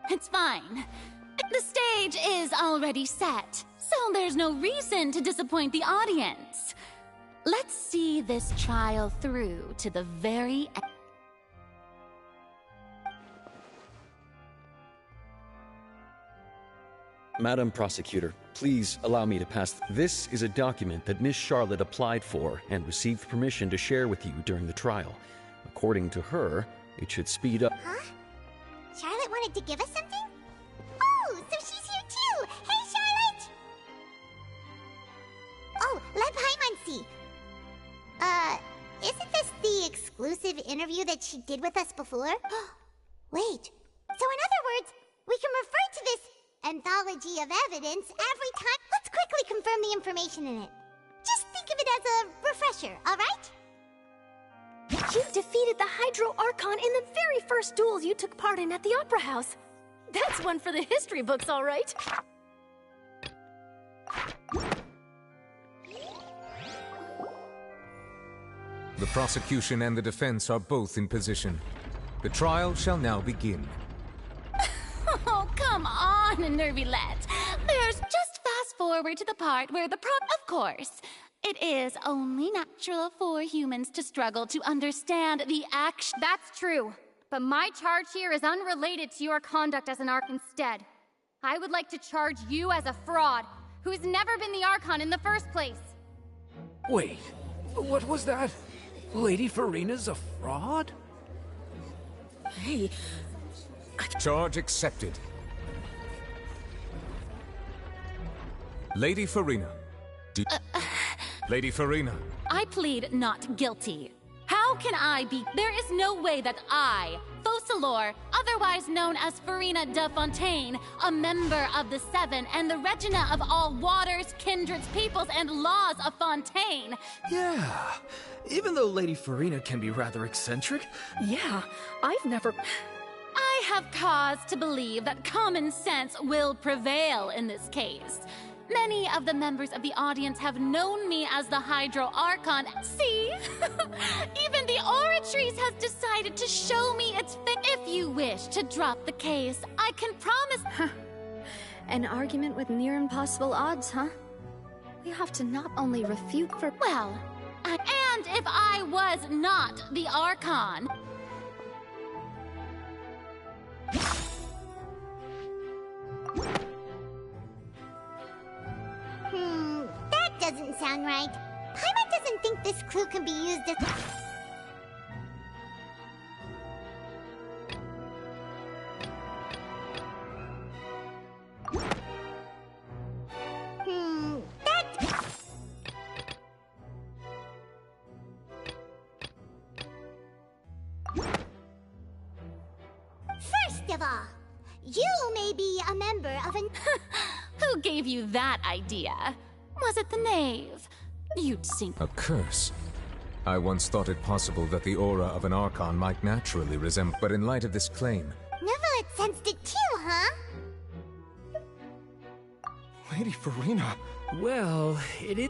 It's fine. The stage is already set, so there's no reason to disappoint the audience. Let's see this trial through to the very end. Madam Prosecutor, please allow me to pass. This is a document that Miss Charlotte applied for and received permission to share with you during the trial. According to her, it should speed up. Huh? Charlotte wanted to give us something? Oh, so she's here too! Hey, Charlotte! Oh, let Paimon see. Isn't this the exclusive interview that she did with us before? Wait, so in other words, we can refer to this anthology of evidence every time. Let's quickly confirm the information in it. Just think of it as a refresher, alright? You defeated the Hydro Archon in the very first duels you took part in at the Opera House. That's one for the history books, all right. The prosecution and the defense are both in position. The trial shall now begin. Oh, come on, Nervilette. There's just fast forward to the part where the Of course. It is only natural for humans to struggle to understand the action. That's true, but my charge here is unrelated to your conduct as an Archon instead. I would like to charge you as a fraud, who's never been the Archon in the first place. Wait, what was that? Lady Farina's a fraud? Hey... Charge accepted. Lady Farina. Lady Farina. I plead not guilty. How can I be? There is no way that I, Focalor, otherwise known as Farina de Fontaine, a member of the Seven and the Regina of all waters, kindreds, peoples, and laws of Fontaine. Yeah, even though Lady Farina can be rather eccentric. Yeah, I've never... I have cause to believe that common sense will prevail in this case. Many of the members of the audience have known me as the Hydro Archon. See? Even the Oratrice has decided to show me its If you wish to drop the case, I can promise... An argument with near impossible odds, huh? We have to not only refute for... Well, and if I was not the Archon... That doesn't sound right. Paimon doesn't think this clue can be used as... First of all, You may be a member of an... Who gave you that idea? Was it the knave? You'd sink. A curse? I once thought it possible that the aura of an Archon might naturally resemble, but in light of this claim... Never had sensed it too, huh? Lady Farina. Well, it is...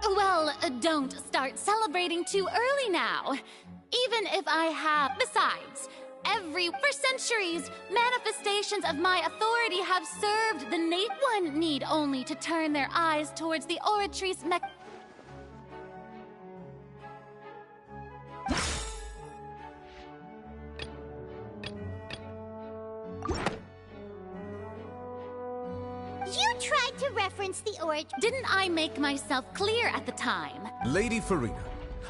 Well, don't start celebrating too early now. Even if I have... Besides, for centuries, manifestations of my authority have served the One need only to turn their eyes towards the oratory's You tried to reference the oratory. Didn't I make myself clear at the time? Lady Farina,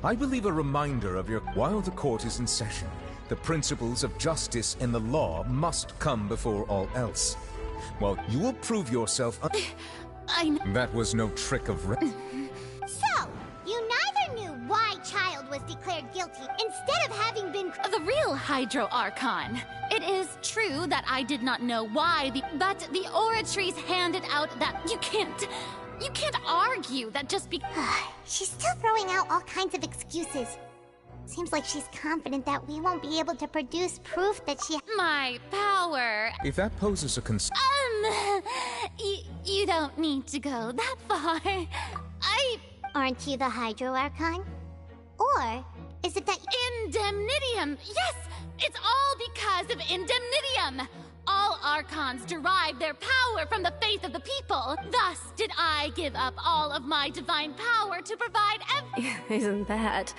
I believe a reminder of your... While the court is in session, the principles of justice and the law must come before all else. Well, you will prove yourself... That was no trick of... So, you neither knew why Child was declared guilty, instead of having been... The real Hydro Archon. It is true that I did not know why but the oratories handed out that... You can't argue that just She's still throwing out all kinds of excuses. Seems like she's confident that we won't be able to produce proof that she... My power... If that poses a concern... You don't need to go that far. Aren't you the Hydro Archon? Or is it that... Indemnitium! Yes! It's all because of Indemnitium! All Archons derive their power from the faith of the people. Thus did I give up all of my divine power to provide Isn't that...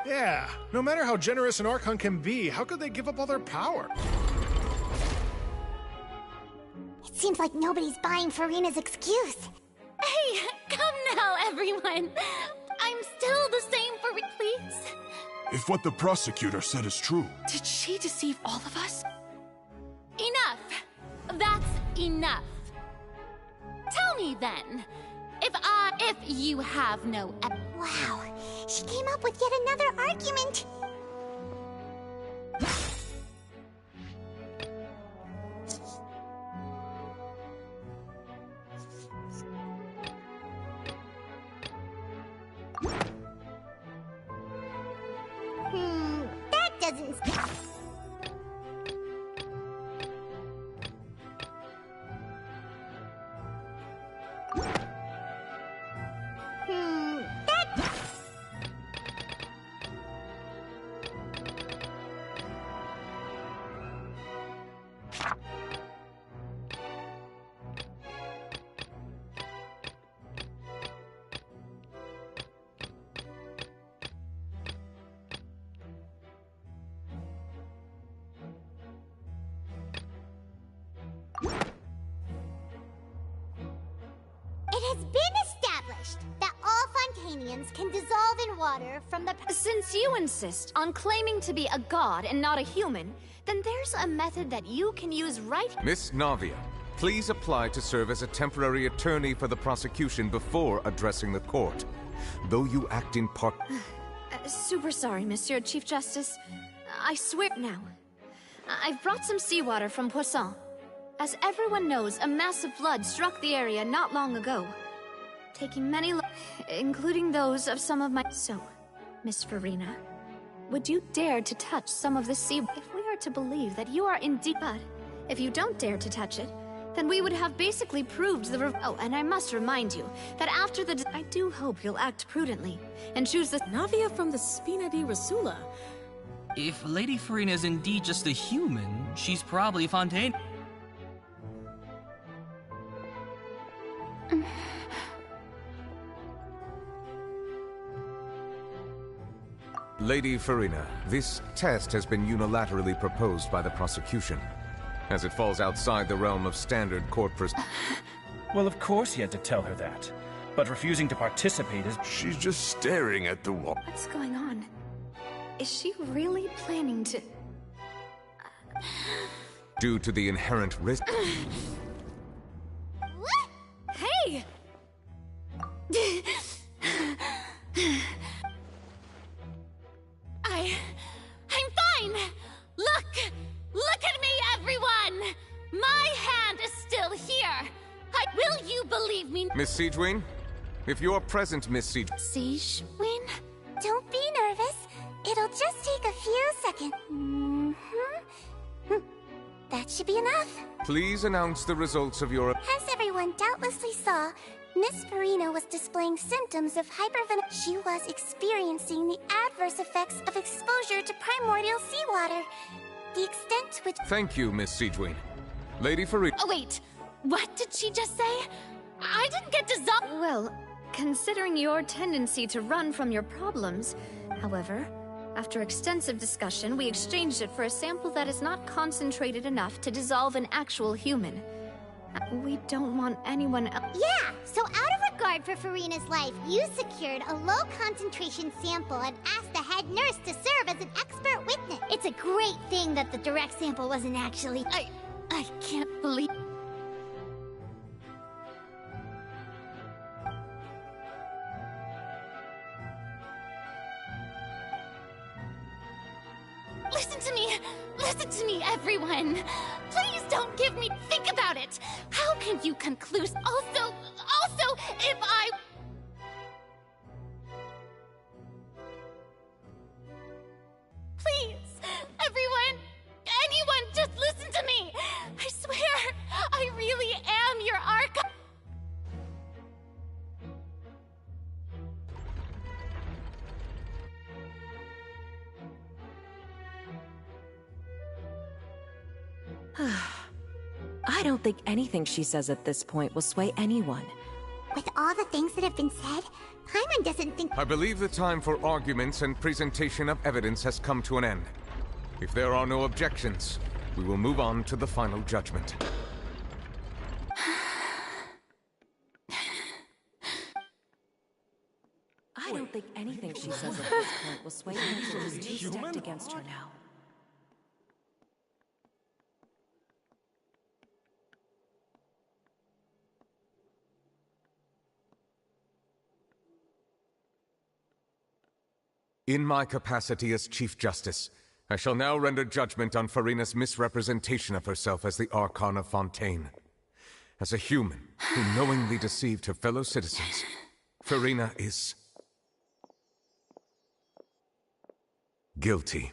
Yeah, no matter how generous an Archon can be, how could they give up all their power? It seems like nobody's buying Farina's excuse. Hey, come now, everyone. I'm still the same for... Please? If what the prosecutor said is true... Did she deceive all of us? Enough! That's enough. Tell me then, if you have no... Wow, she came up with yet another argument. That doesn't... It has been established that all Fontainians can dissolve in water from the... Since you insist on claiming to be a god and not a human, then there's a method that you can use right... Miss Navia, please apply to serve as a temporary attorney for the prosecution before addressing the court. Though you act in part... Super sorry, Monsieur Chief Justice. I swear now. I've brought some seawater from Poisson. As everyone knows, a massive flood struck the area not long ago, taking many including those of some of my... So, Miss Farina, would you dare to touch some of the sea... If we are to believe that you are indeed... But if you don't dare to touch it, then we would have basically proved the... Oh, and I must remind you that after the... I do hope you'll act prudently and choose the... Navia from the Spina di Rasula. If Lady Farina is indeed just a human, she's probably Fontaine. Lady Farina, this test has been unilaterally proposed by the prosecution, as it falls outside the realm of standard court Well, of course he had to tell her that, but refusing to participate is... She's just staring at the wall. What's going on? Is she really planning to... Due to the inherent risk... Hey! you believe me? Miss Siegewin? If you're present, Miss Siegewin... Siegewin? Don't be nervous. It'll just take a few seconds. That should be enough. Please announce the results of your... As everyone doubtlessly saw, Miss Farina was displaying symptoms of hyperventilation. She was experiencing the adverse effects of exposure to primordial seawater. The extent to which... Thank you, Miss Siegewin. Lady Farina... Oh, wait. What did she just say? I didn't get dissolved. Well, considering your tendency to run from your problems, however, after extensive discussion, we exchanged it for a sample that is not concentrated enough to dissolve an actual human. We don't want anyone else. Yeah, so out of regard for Farina's life, you secured a low-concentration sample and asked the head nurse to serve as an expert witness. It's a great thing that the direct sample wasn't actually... I can't believe... Listen to me, everyone. Please don't give me... Think about it. How can you conclude... Also, if I... Please, everyone, anyone, just listen to me. I swear, I really am your archive. I don't think anything she says at this point will sway anyone. With all the things that have been said, Paimon doesn't think... I believe the time for arguments and presentation of evidence has come to an end. If there are no objections, we will move on to the final judgment. I don't think anything she says at this point will sway anyone who's two-stepped against her now. In my capacity as Chief Justice, I shall now render judgment on Farina's misrepresentation of herself as the Archon of Fontaine. As a human who knowingly deceived her fellow citizens, Farina is... guilty.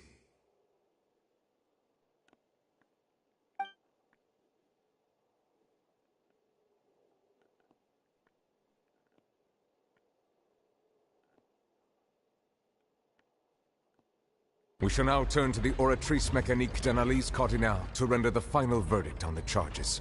We shall now turn to the oratrice mécanique d'analyse cardinale to render the final verdict on the charges.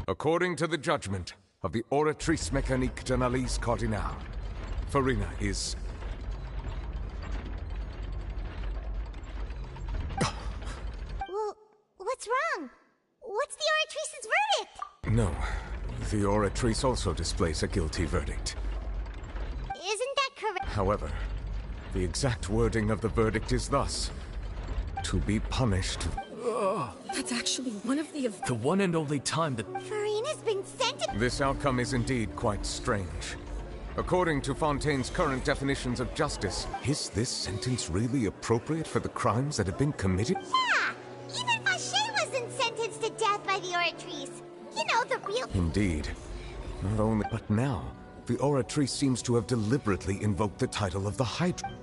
According to the judgment of the oratrice mécanique d'analyse cardinale, Farina is... Well, what's wrong? What's the oratrice's verdict? No, the oratrice also displays a guilty verdict. Isn't that correct? However, the exact wording of the verdict is thus: to be punished. That's actually one of the one and only time that... Farina's been sentenced. This outcome is indeed quite strange. According to Fontaine's current definitions of justice, is this sentence really appropriate for the crimes that have been committed? Yeah! Even Vacher wasn't sentenced to death by the oratrice. You know, the real... Indeed. Not only... But now, the oratrice seems to have deliberately invoked the title of the Hydra.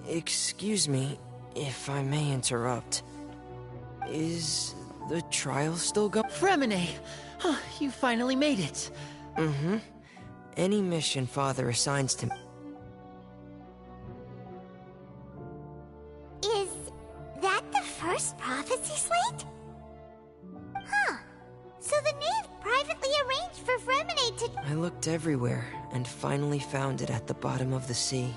Excuse me, if I may interrupt. Is the trial still going? Fremine! You finally made it. Mm-hmm. Any mission Father assigns to me. Is that the first prophecy slate? Huh. So the knave privately arranged for Fremine to... I looked everywhere and finally found it at the bottom of the sea.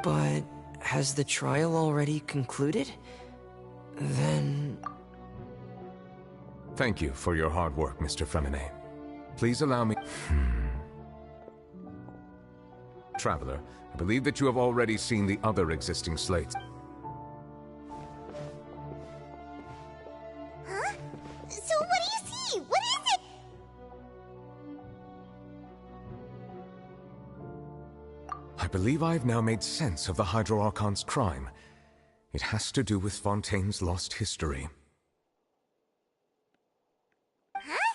But has the trial already concluded? Then... Thank you for your hard work, Mr. Fremine. Please allow me... Traveler, I believe that you have already seen the other existing slates. believe I've now made sense of the Hydro-Archon's crime. It has to do with Fontaine's lost history. Huh?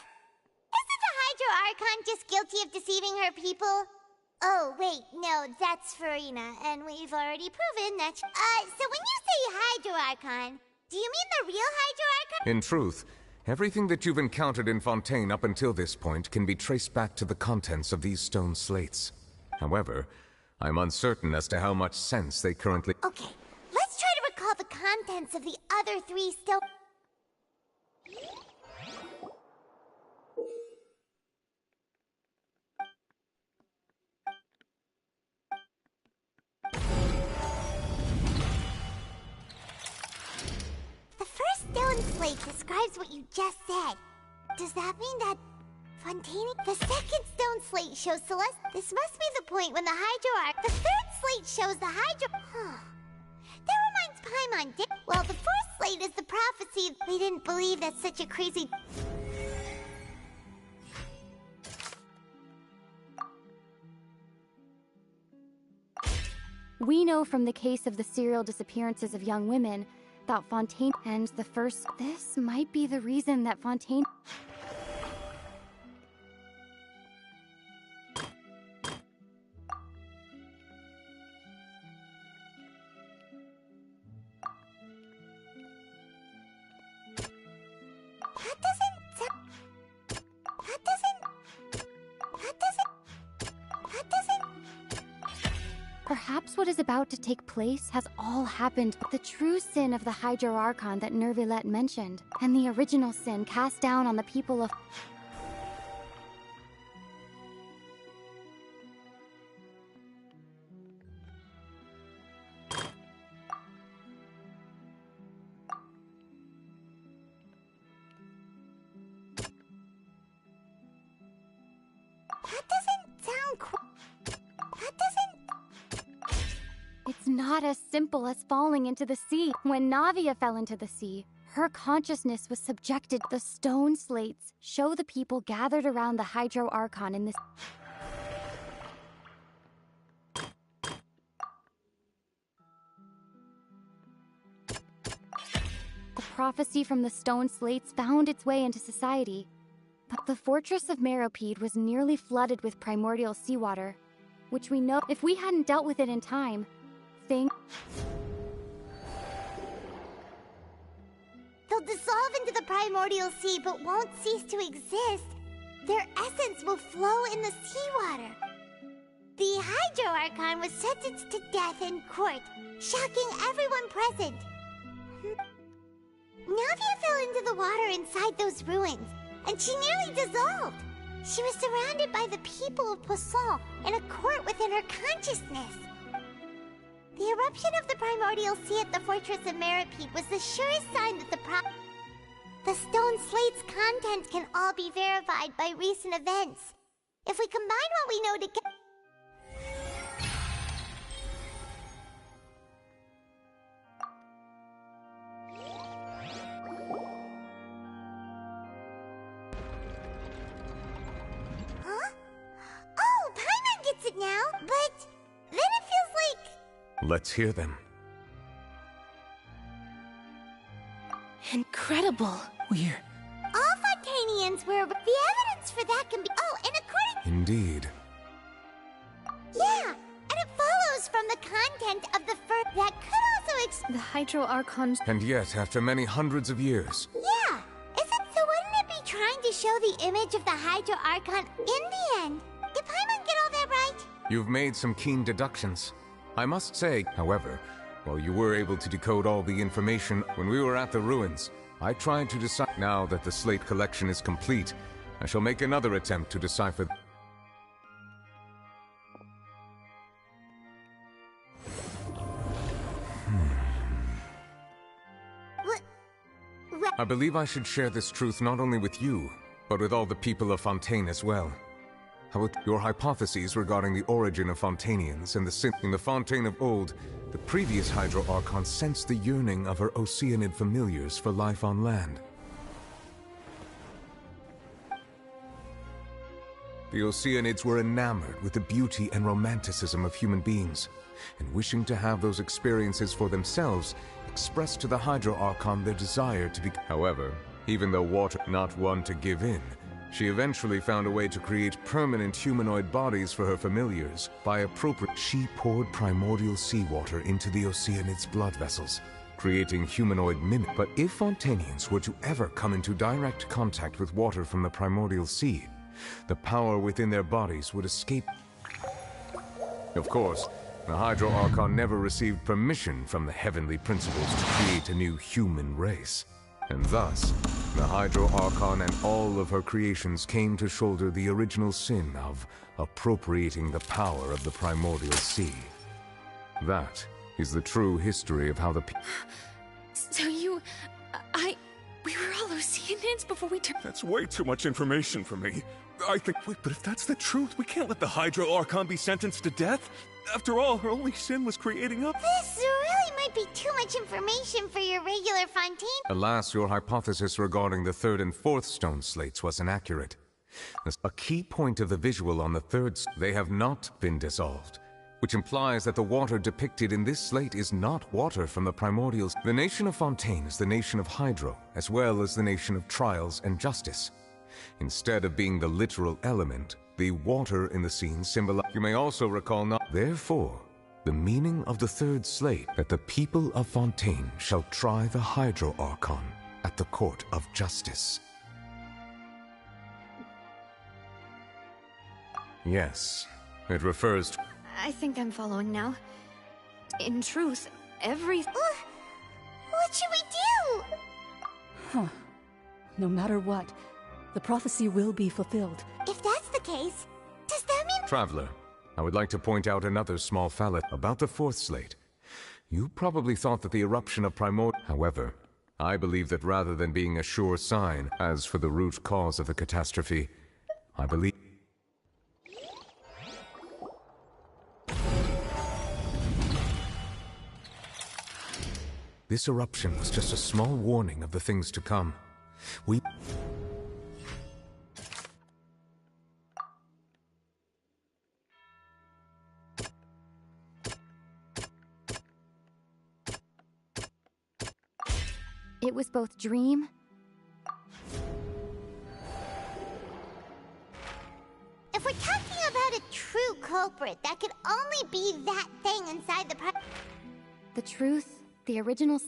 Isn't the Hydro-Archon just guilty of deceiving her people? Oh, wait, no, that's Farina, and we've already proven that so when you say Hydro-Archon, do you mean the real Hydro-Archon? In truth, everything that you've encountered in Fontaine up until this point can be traced back to the contents of these stone slates. However, I'm uncertain as to how much sense they currently— Okay, let's try to recall the contents of the other 3 stone— The first stone slate describes what you just said. Does that mean that Fontaine? The second stone slate shows Celeste. This must be the point when the Hydro-Arch. The third slate shows the Hydro. That reminds Paimon. Well, the fourth slate is the prophecy. We didn't believe that such a crazy. We know from the case of the serial disappearances of young women that Fontaine and the first. This might be the reason that Fontaine. Perhaps what is about to take place has all happened. The true sin of the Hydro-Archon that Nervilette mentioned, and the original sin cast down on the people of... It's not as simple as falling into the sea. When Navia fell into the sea, her consciousness was subjected. The stone slates show the people gathered around the Hydro-Archon in this. The prophecy from the stone slates found its way into society. But the fortress of Meropide was nearly flooded with primordial seawater, which we know if we hadn't dealt with it in time. They'll dissolve into the primordial sea but won't cease to exist. Their essence will flow in the seawater. The Hydro-Archon was sentenced to death in court, shocking everyone present. Navia fell into the water inside those ruins, and she nearly dissolved. She was surrounded by the people of Poisson in a court within her consciousness. The eruption of the primordial sea at the fortress of Meropide was the surest sign that the stone slate's contents can all be verified by recent events. If we combine what we know together... Huh? Oh, Paimon gets it now, but then it feels like... Let's hear them. Incredible. We're... All Fontainians were... The evidence for that can be... Oh, and according... Indeed. Yeah, and it follows from the content of the first... That could also The Hydro-Archon... And yet, after many hundreds of years... Yeah, wouldn't it be trying to show the image of the Hydro-Archon in the end? Did Paimon get all that right? You've made some keen deductions. I must say, however, while you were able to decode all the information when we were at the ruins, I tried to decide. Now that the slate collection is complete, I shall make another attempt to decipher. I believe I should share this truth not only with you, but with all the people of Fontaine as well. How about your hypotheses regarding the origin of Fontainians and the sin in the Fontaine of old? The previous Hydro-Archon sensed the yearning of her Oceanid familiars for life on land. The Oceanids were enamored with the beauty and romanticism of human beings, and wishing to have those experiences for themselves, expressed to the Hydro Archon their desire to be. However, even though Water not one to give in, she eventually found a way to create permanent humanoid bodies for her familiars by She poured primordial seawater into the Oceanids' blood vessels, creating humanoid mimics. But if Fontainians were to ever come into direct contact with water from the primordial sea, the power within their bodies would escape. Of course, the Hydro Archon never received permission from the heavenly principles to create a new human race. And thus, the Hydro Archon and all of her creations came to shoulder the original sin of appropriating the power of the primordial sea. That is the true history of how the So we were all Oceanids before we turned. That's way too much information for me. I think. Wait, but if that's the truth, we can't let the Hydro Archon be sentenced to death. After all, her only sin was creating up. This really might be too much information for your regular Fontaine. Alas, your hypothesis regarding the third and fourth stone slates was inaccurate. A key point of the visual on the they have not been dissolved, which implies that the water depicted in this slate is not water from the primordials. The nation of Fontaine is the nation of Hydro, as well as the nation of trials and justice. Instead of being the literal element, the water in the scene symbolizes. You may also recall Therefore, the meaning of the third slate, that the people of Fontaine shall try the Hydro Archon at the court of justice. Yes, it refers to... I think I'm following now. In truth, What should we do? Huh. No matter what, the prophecy will be fulfilled. If that's the case, does that mean... Traveler, I would like to point out another small fallacy about the fourth slate. You probably thought that the eruption of primordial... However, I believe that rather than being a sure sign, as for the root cause of the catastrophe, I believe... This eruption was just a small warning of the things to come. It was both dream... If we're talking about a true culprit, that could only be that thing inside the... The truth, the original...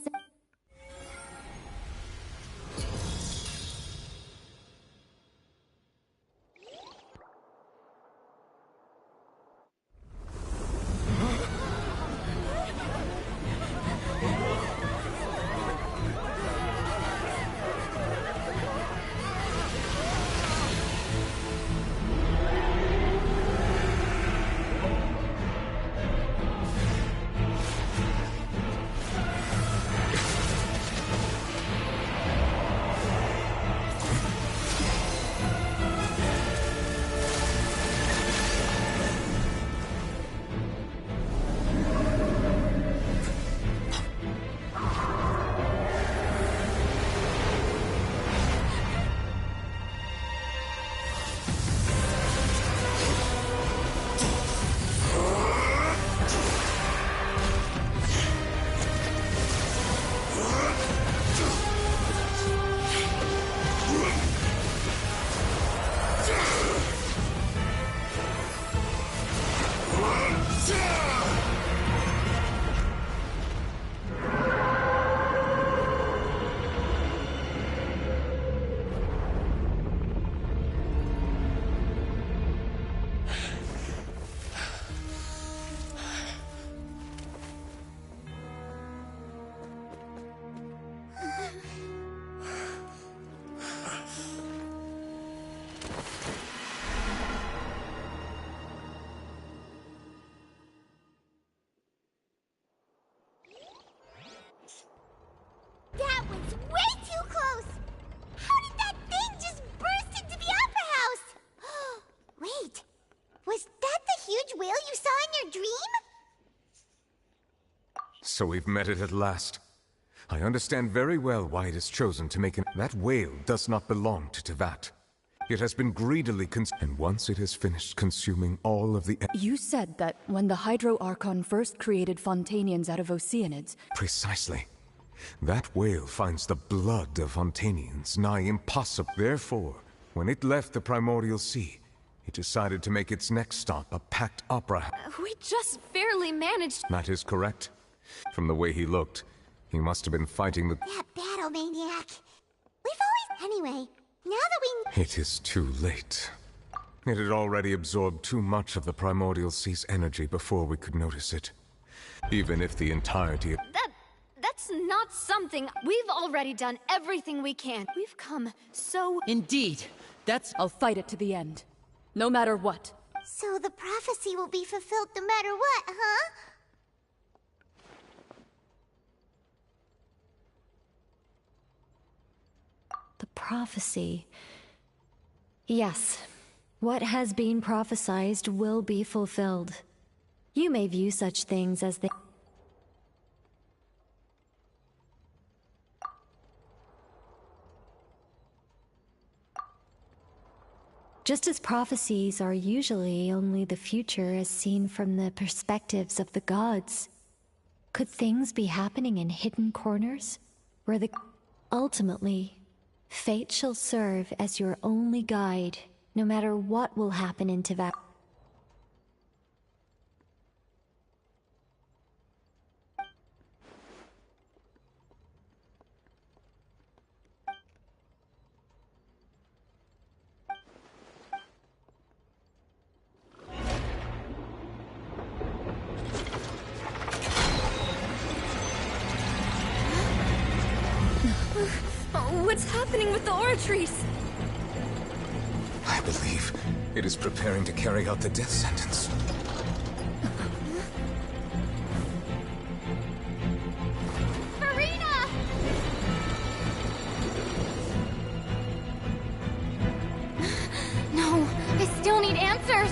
That was way too close! How did that thing just burst into the Opera House? Wait, was that the huge whale you saw in your dream? So we've met it at last. I understand very well why it is chosen to make an... That whale does not belong to Tevat. It has been greedily and once it has finished consuming all of the... You said that when the Hydro Archon first created Fontainians out of Oceanids... Precisely. That whale finds the blood of Fontainians nigh impossible. Therefore, when it left the Primordial Sea, it decided to make its next stop a packed opera. We just barely managed... That is correct. From the way he looked, he must have been fighting the... That battle maniac. We've always... Anyway, now that we... It is too late. It had already absorbed too much of the Primordial Sea's energy before we could notice it. Even if the entirety of... That's not something... We've already done everything we can. We've come so... Indeed. That's... I'll fight it to the end. No matter what. So the prophecy will be fulfilled no matter what, huh? The prophecy. Yes. What has been prophesied will be fulfilled. You may view such things as the... Just as prophecies are usually only the future as seen from the perspectives of the gods, could things be happening in hidden corners, where the... Ultimately, fate shall serve as your only guide, no matter what will happen in Teva... What's happening with the oratories? I believe it is preparing to carry out the death sentence. Farina! No, I still need answers.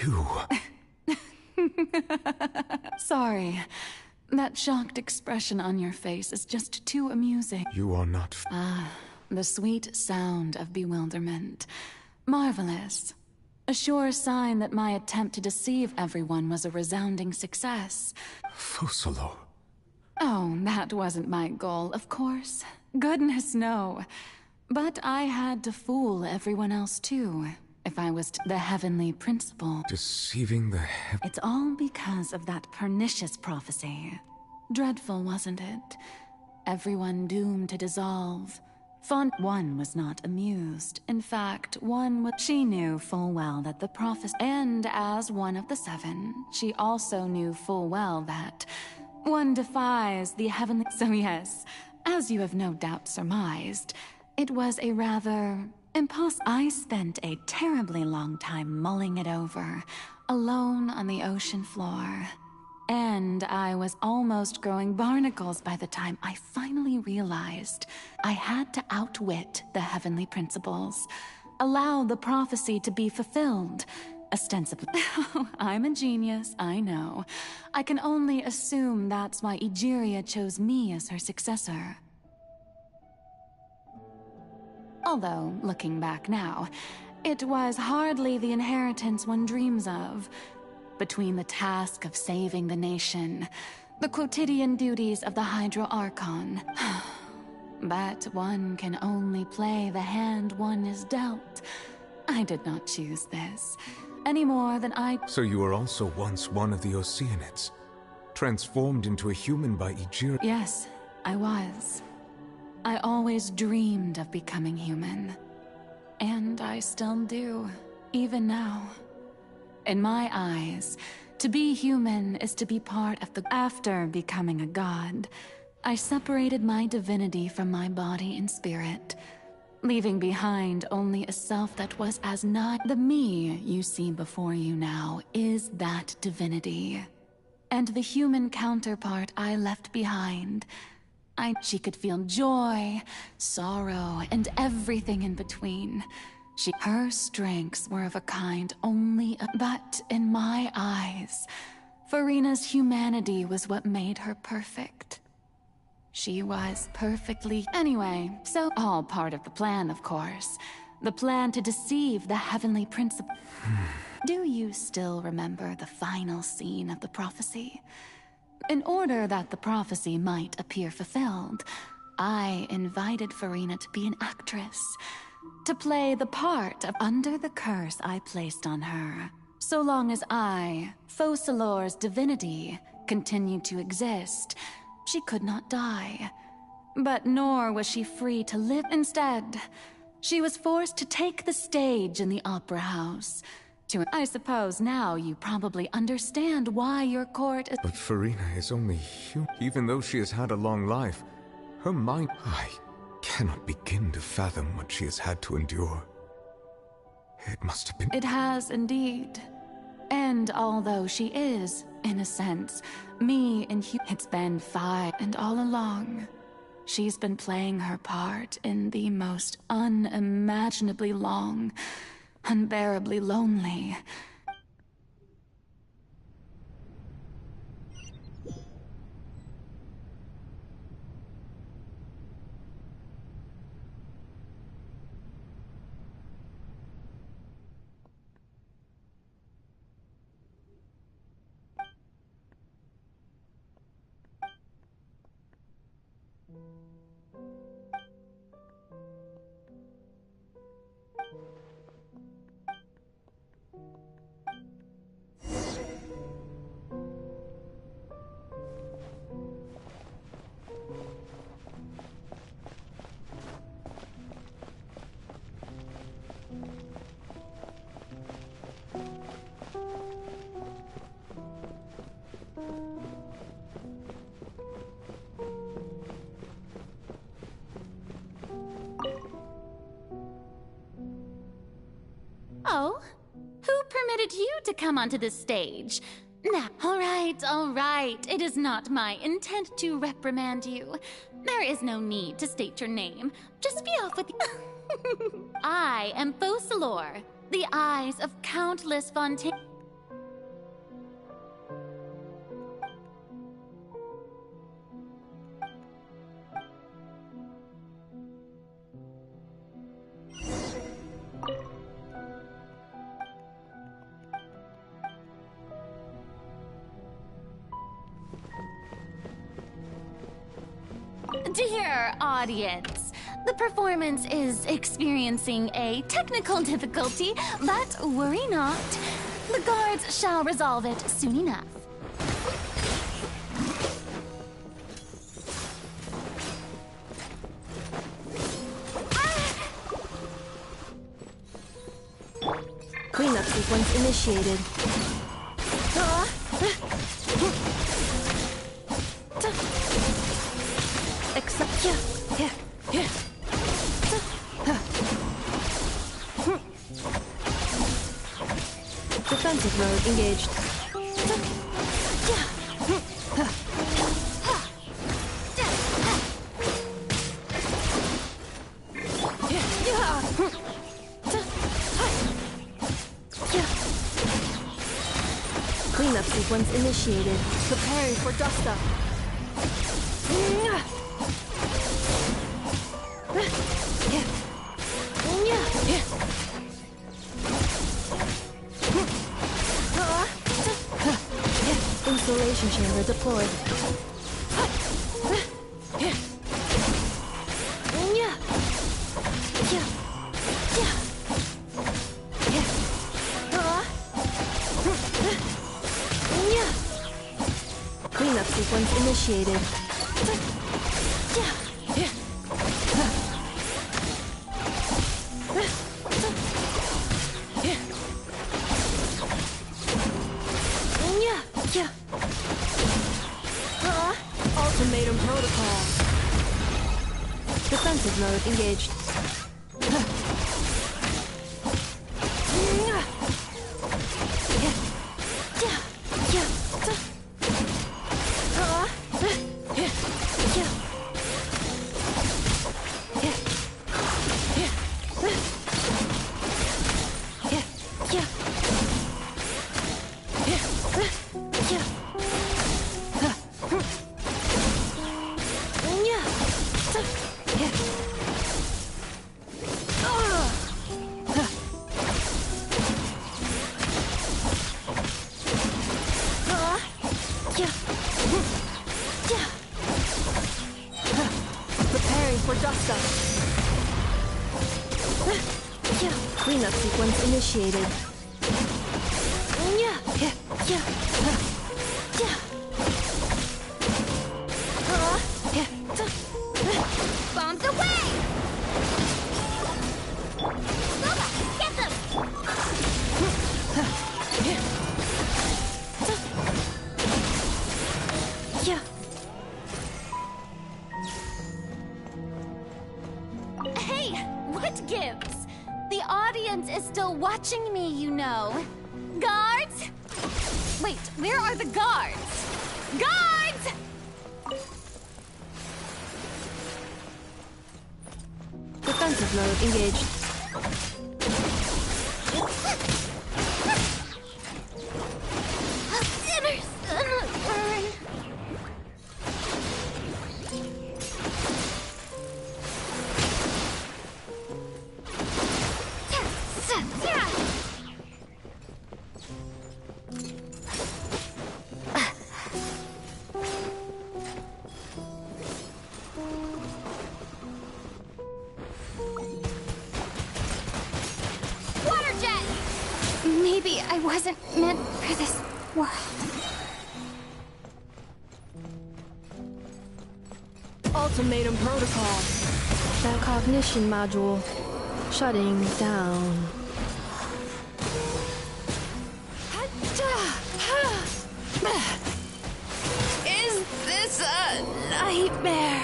You... Sorry. That shocked expression on your face is just too amusing. You are not... The sweet sound of bewilderment. Marvelous. A sure sign that my attempt to deceive everyone was a resounding success. Fusolo. Oh, that wasn't my goal, of course. Goodness, no. But I had to fool everyone else, too. If I was the heavenly principle. Deceiving the It's all because of that pernicious prophecy. Dreadful, wasn't it? Everyone doomed to dissolve. One was not amused. In fact, she knew full well that the prophecy... And as one of the seven, she also knew full well that one defies the heavenly... So yes, as you have no doubt surmised, it was a rather... I spent a terribly long time mulling it over, alone on the ocean floor. And I was almost growing barnacles by the time I finally realized I had to outwit the heavenly principles, allow the prophecy to be fulfilled, ostensibly. I'm a genius, I know. I can only assume that's why Egeria chose me as her successor. Although, looking back now, it was hardly the inheritance one dreams of. Between the task of saving the nation, the quotidian duties of the Hydro Archon. But one can only play the hand one is dealt. I did not choose this, any more than I... So you were also once one of the Oceanids, transformed into a human by Egeria? Yes, I was. I always dreamed of becoming human. And I still do, even now. In my eyes, to be human is to be part of the... After becoming a god, I separated my divinity from my body and spirit, leaving behind only a self that was as not... The me you see before you now is that divinity. And the human counterpart I left behind... She could feel joy, sorrow, and everything in between. Her strengths were of a kind only... But in my eyes, Furina's humanity was what made her perfect. She was perfectly... Anyway, so all part of the plan, of course. The plan to deceive the heavenly principle. Do you still remember the final scene of the prophecy? In order that the prophecy might appear fulfilled, I invited Furina to be an actress, to play the part of under the curse I placed on her. So long as I, Focalor's divinity, continued to exist, she could not die. But nor was she free to live. Instead, she was forced to take the stage in the opera house. I suppose now you probably understand why your court is... But Furina is only human. Even though she has had a long life, her mind... I cannot begin to fathom what she has had to endure. It must have been... It has indeed. And although she is, in a sense, me and it's been 5, and all along, she's been playing her part in the most unimaginably long, unbearably lonely. Oh? Who permitted you to come onto this stage? Now, all right. It is not my intent to reprimand you. There is no need to state your name. Just be off with you. I am Focalor, the eyes of countless Fontaine. Dear audience, the performance is experiencing a technical difficulty, but worry not. The guards shall resolve it soon enough. Cleanup sequence initiated. Defensive mode engaged. Cleanup sequence initiated. Preparing for dust-up. Insulation chamber deployed. Cleanup sequence initiated. Ultimatum protocol. Defensive mode engaged. Cleanup sequence initiated. Bombs away! Lola, get them! Hey, what gives? The audience is still watching me, you know. Guards? Wait, where are the guards? Guards! Defensive mode engaged. Maybe I wasn't meant for this world. Ultimatum protocol. That cognition module shutting down. Is this a nightmare?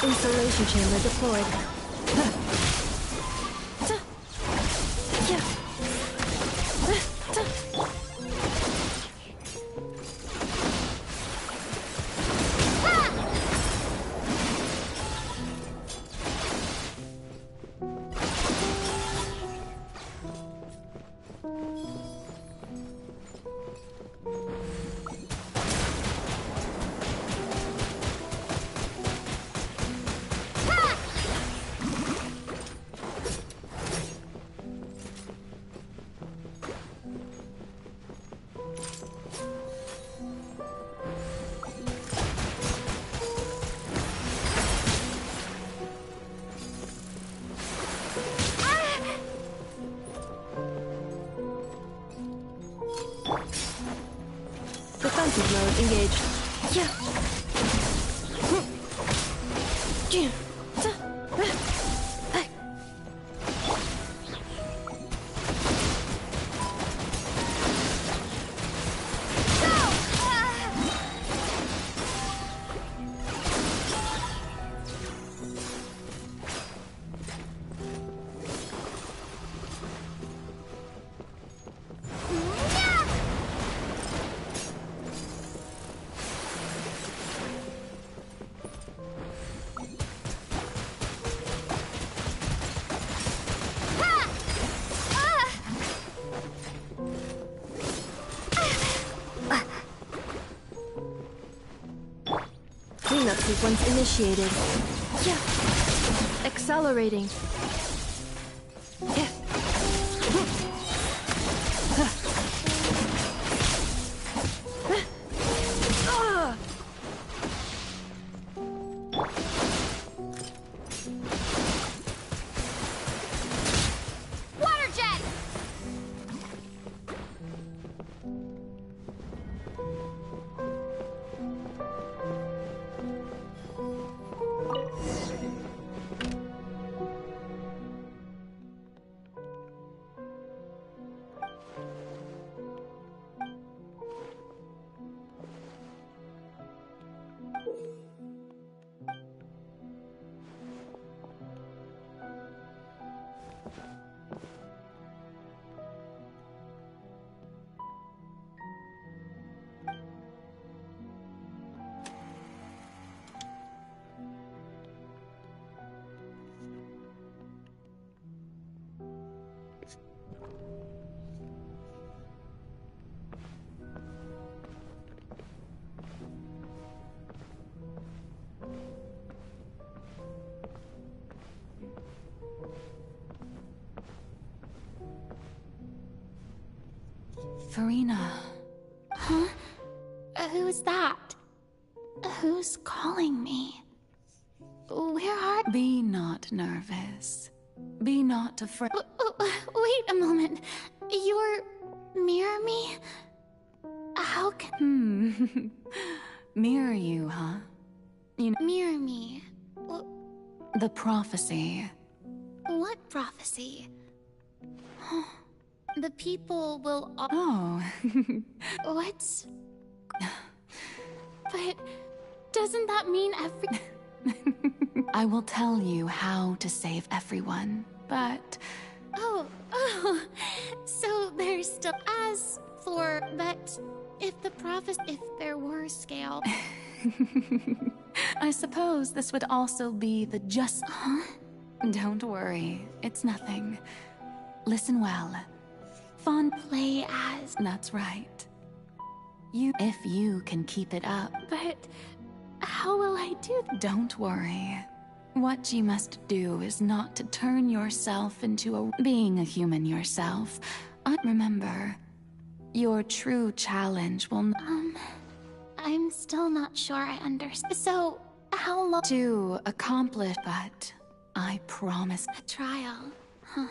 Installation chamber deployed. Defensive mode engaged. Cleanup sequence initiated. Accelerating. Farina. Huh? Who's that? Who's calling me? Where are— Be not nervous. Be not afraid. Wait a moment. You're... mirror me? How can... Mirror you, huh? Mirror me? The prophecy. What prophecy? The people will... Oh. What? But doesn't that mean every... I will tell you how to save everyone, but... Oh, so there's still... As for... But if the prophecy... If there were scale... I suppose this would also be the just... Huh? Don't worry, it's nothing. Listen well. Play as... That's right. If you can keep it up. But... How will I do that? Don't worry. What you must do is not to turn yourself into being a human yourself. Remember, your true challenge will... I'm still not sure I understand. So, how long... To accomplish, but I promise... A trial, huh?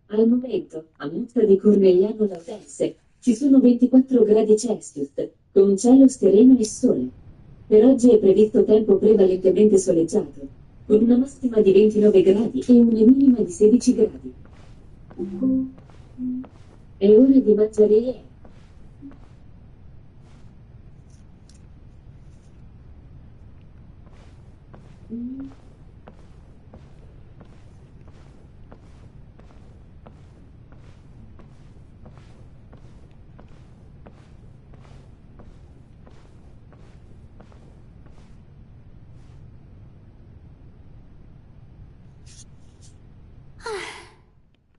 Al momento, a Monza di Cornegliano Laurense, ci sono 24 gradi Celsius, con un cielo sereno e sole. Per oggi è previsto tempo prevalentemente soleggiato, con una massima di 29 gradi e una minima di 16 gradi. È ora di mangiare.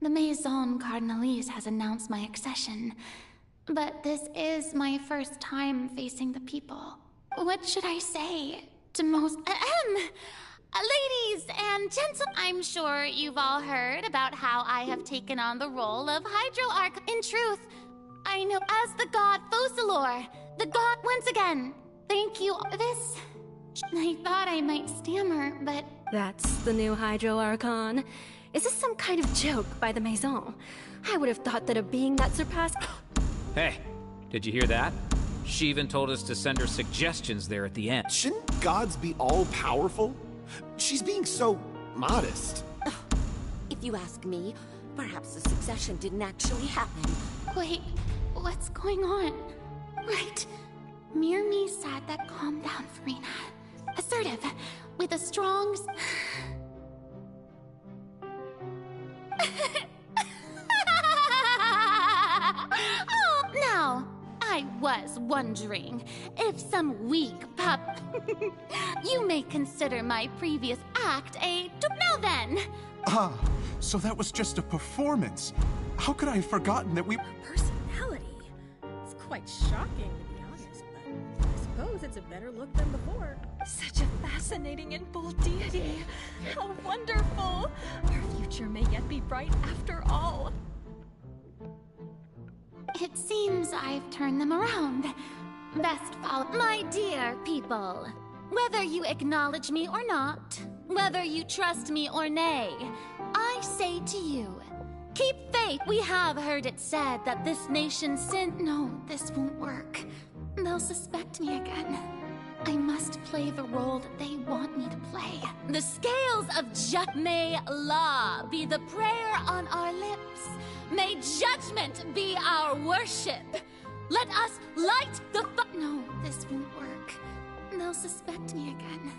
The Maison Cardinalise has announced my accession, but this is my first time facing the people. What should I say to most... Ladies and gentlemen, I'm sure you've all heard about how I have taken on the role of Hydroarch. In truth, I know as the god Focalor, the god once again. Thank you. This... I thought I might stammer, but... That's the new Hydroarchon. Is this some kind of joke by the Maison? I would have thought that a being that surpassed... Hey, did you hear that? She even told us to send her suggestions there at the end. Shouldn't gods be all-powerful? She's being so modest. If you ask me, perhaps the succession didn't actually happen. Wait, what's going on? Right. Mirmi said that calm down, Farina. Assertive, with a strong... Oh, now, I was wondering if some weak pup... You may consider my previous act a... Now then! Ah, so that was just a performance. How could I have forgotten that we... Personality? It's quite shocking, to be honest, but I suppose it's a better look than before. Such a fascinating and bold deity. How wonderful! Our future may yet be bright after all. It seems I've turned them around. Best follow... My dear people, whether you acknowledge me or not, whether you trust me or nay, I say to you, keep faith. We have heard it said that this nation No, this won't work. They'll suspect me again. I must play the role that they want me to play. The scales of May law be the prayer on our lips. May judgment be our worship. Let us light the No, this won't work. They'll suspect me again.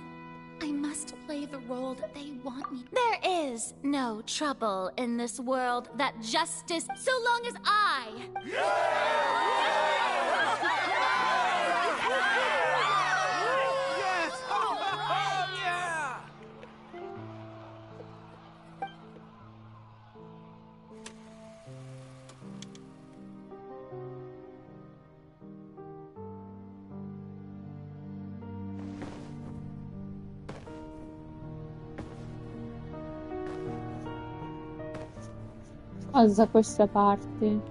I must play the role that they want me. There is no trouble in this world that justice, so long as I... Cosa questa parte?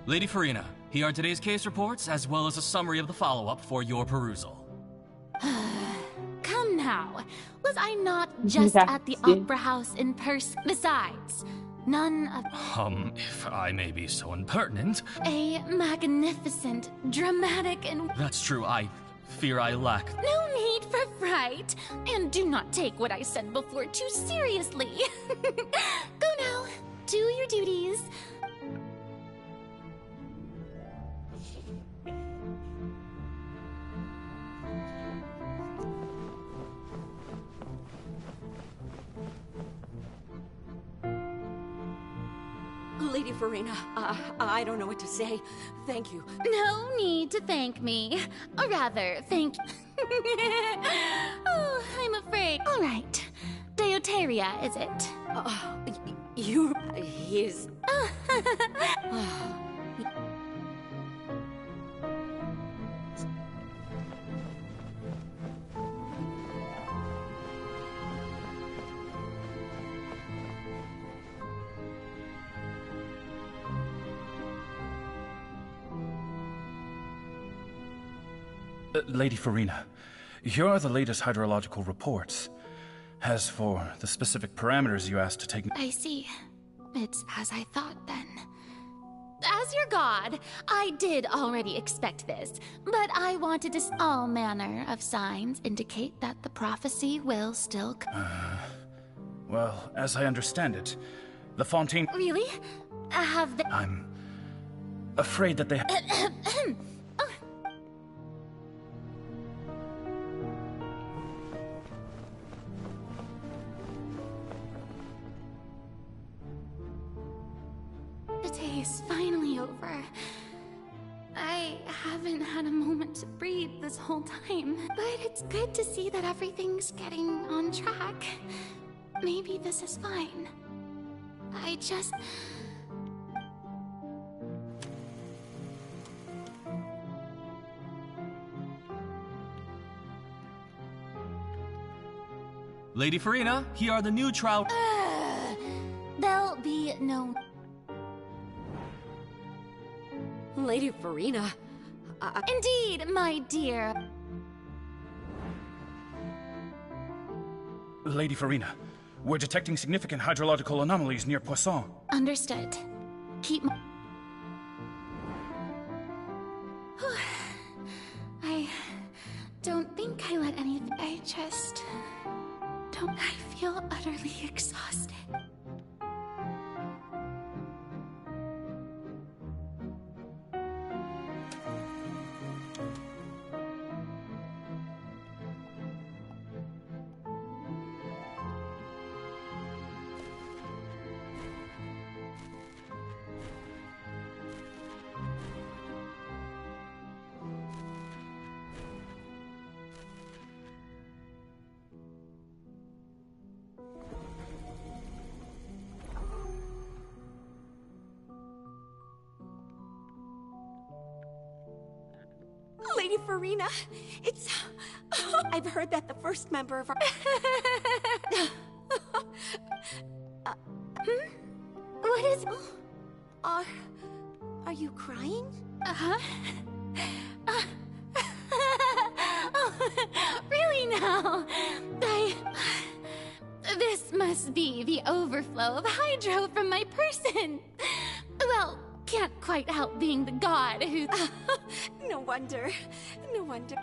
Lady Farina, here are today's case reports, as well as a summary of the follow-up for your perusal. Come now. Was I not just at the Opera House in person? Besides, none of... If I may be so impertinent... A magnificent, dramatic, and... That's true, I fear I lack... No need for fright, and do not take what I said before too seriously. Go now, do your duties. Lady Farina, I don't know what to say. Thank you. No need to thank me. Or rather, thank... Oh, I'm afraid. All right. Deoteria, is it? He's... Lady Farina, here are the latest hydrological reports. As for the specific parameters you asked to take... I see. It's as I thought, then. As your god, I did already expect this, but I wanted to... All manner of signs indicate that the prophecy will still... Well, as I understand it, the Fontaine... Really? Have they... I'm afraid that they... The day is finally over. I haven't had a moment to breathe this whole time, but it's good to see that everything's getting on track. Maybe this is fine. I just... Lady Farina, here are the new trial... There'll be no... Lady Farina, Indeed, my dear. Lady Farina, we're detecting significant hydrological anomalies near Poisson. Understood. Keep my... I don't think I let anything... I just... don't... I feel utterly exhausted. Lady Farina, it's... I've heard that the first member of our... What is... Are you crying? Uh-huh. Really now? This must be the overflow of hydro from my person. Well, can't quite help being the god who... No wonder. No wonder.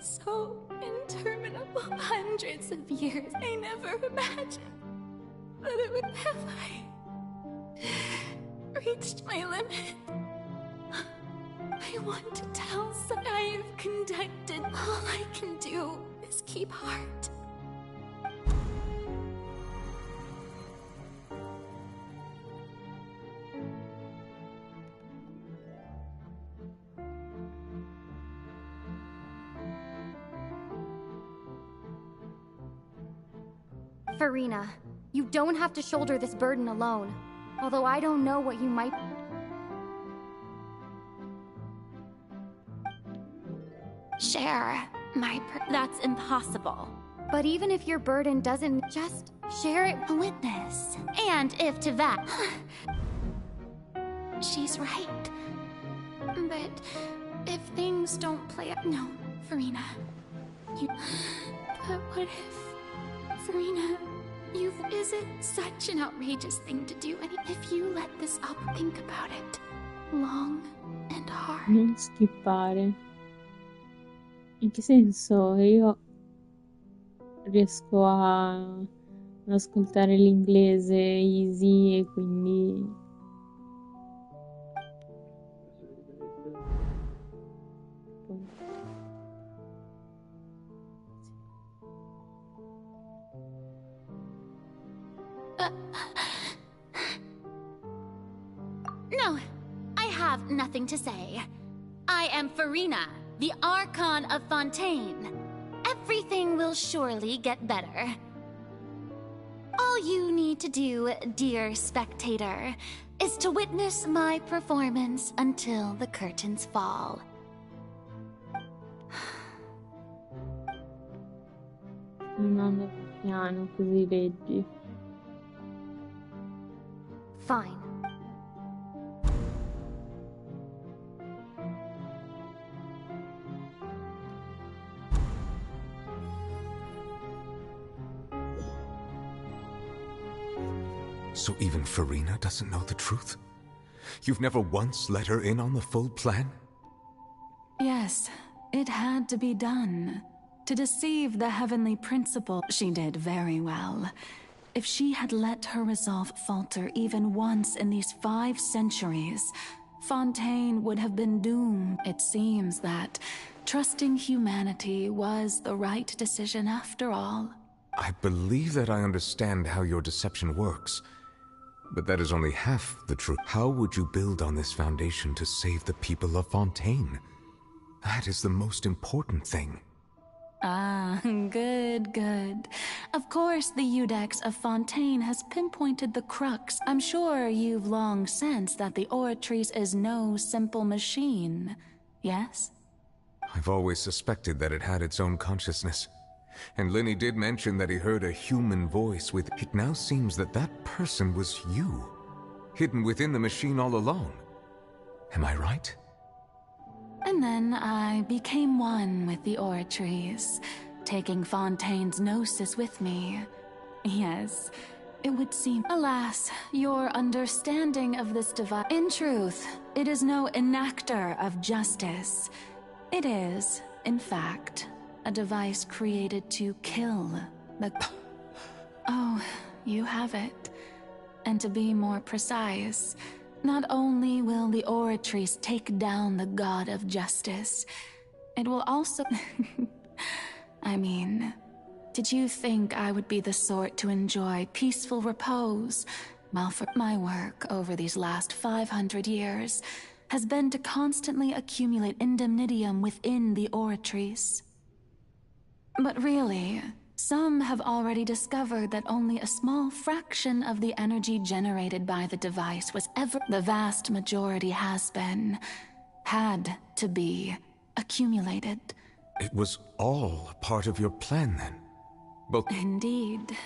So interminable. Hundreds of years. I never imagined that it would have reached my limit. I want to tell some I have conducted. All I can do is keep heart. Farina, you don't have to shoulder this burden alone. Although I don't know what you might... share my that's impossible. But even if your burden doesn't, just share it with witness. And if to that... She's right. But if things don't play out... No, Farina. But what if... Farina, is it such an outrageous thing to do? And if you let this up, think about it. Long and hard. Non skippare. In che senso? Io riesco ad ascoltare l'inglese easy e quindi... No, I have nothing to say. I am Farina, the Archon of Fontaine. Everything will surely get better. All you need to do, dear spectator, is to witness my performance until the curtains fall. Andando piano così leggi. Fine. So even Farina doesn't know the truth? You've never once let her in on the full plan? Yes, it had to be done. To deceive the heavenly principle, she did very well. If she had let her resolve falter even once in these 5 centuries, Fontaine would have been doomed. It seems that trusting humanity was the right decision after all. I believe that I understand how your deception works. But that is only half the truth. How would you build on this foundation to save the people of Fontaine? That is the most important thing. Ah, good, good. Of course, the Iudex of Fontaine has pinpointed the crux. I'm sure you've long sensed that the Oratrice is no simple machine, yes? I've always suspected that it had its own consciousness. And Lenny did mention that he heard a human voice with... It now seems that that person was you, hidden within the machine all along. Am I right? And then I became one with the Oratrice, taking Fontaine's gnosis with me. Yes, it would seem... Alas, your understanding of this device... In truth, it is no enactor of justice. It is, in fact, a device created to kill the... Oh, you have it. And to be more precise, not only will the Oratrice take down the god of justice, it will also... I mean, did you think I would be the sort to enjoy peaceful repose? Well, for my work over these last 500 years has been to constantly accumulate indemnitium within the Oratrice. But really, some have already discovered that only a small fraction of the energy generated by the device was ever... The vast majority has been, had to be, accumulated. It was all part of your plan, then? Both... Indeed.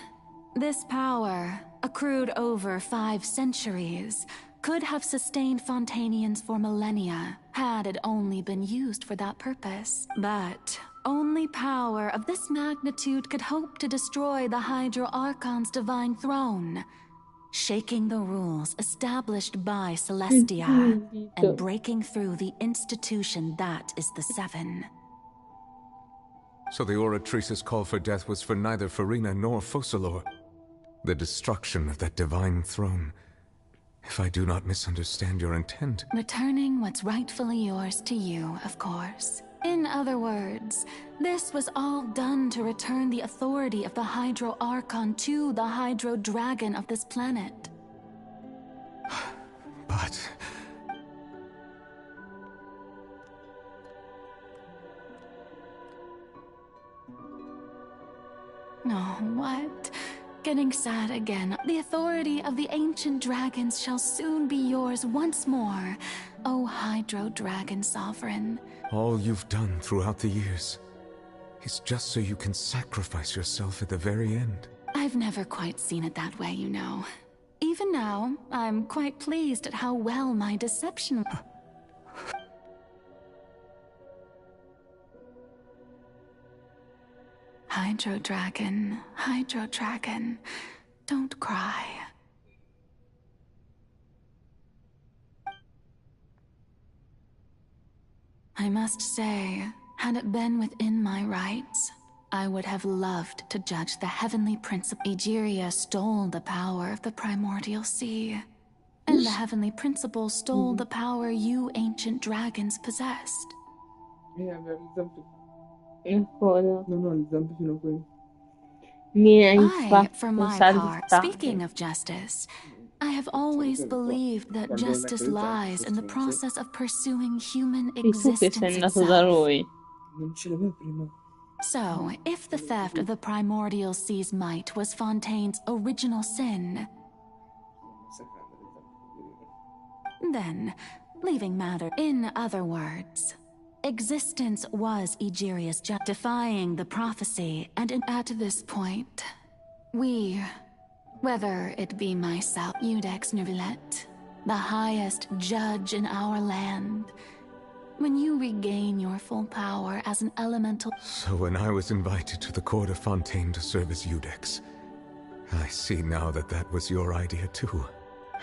This power, accrued over 5 centuries, could have sustained Fontainians for millennia, had it only been used for that purpose. But only power of this magnitude could hope to destroy the Hydro Archon's divine throne, shaking the rules established by Celestia, and breaking through the institution that is the Seven. So the Oratrice's call for death was for neither Farina nor Focalor. The destruction of that divine throne. If I do not misunderstand your intent... Returning what's rightfully yours to you, of course. In other words, this was all done to return the authority of the Hydro Archon to the Hydro Dragon of this planet. But... Oh, what? getting sad again. The authority of the ancient dragons shall soon be yours once more, O Hydro Dragon Sovereign. All you've done throughout the years is just so you can sacrifice yourself at the very end. I've never quite seen it that way, you know. Even now, I'm quite pleased at how well my deception... Hydro Dragon, don't cry. I must say, had it been within my rights, I would have loved to judge the heavenly principle. Egeria stole the power of the primordial sea, and the heavenly principle stole the power you ancient dragons possessed. I, for my part, speaking of justice, I have always believed that justice lies in the process of pursuing human existence itself. So, if the theft of the primordial sea's might was Fontaine's original sin, then, leaving matter in other words, existence was Egeria's defying the prophecy, and at this point, we, whether it be myself, Iudex Nervillet, the highest judge in our land, when you regain your full power as an elemental... So when I was invited to the court of Fontaine to serve as Iudex, I see now that that was your idea too.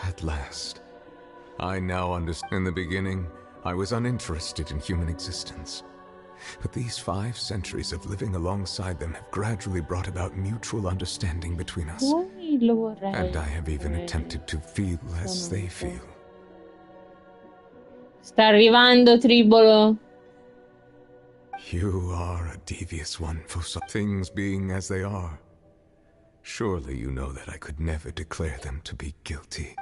At last. I now understand. In the beginning, I was uninterested in human existence. But these 5 centuries of living alongside them have gradually brought about mutual understanding between us. And I have even attempted to feel as they feel. Sta arrivando, Tribolo. You are a devious one for some things being as they are. Surely you know that I could never declare them to be guilty.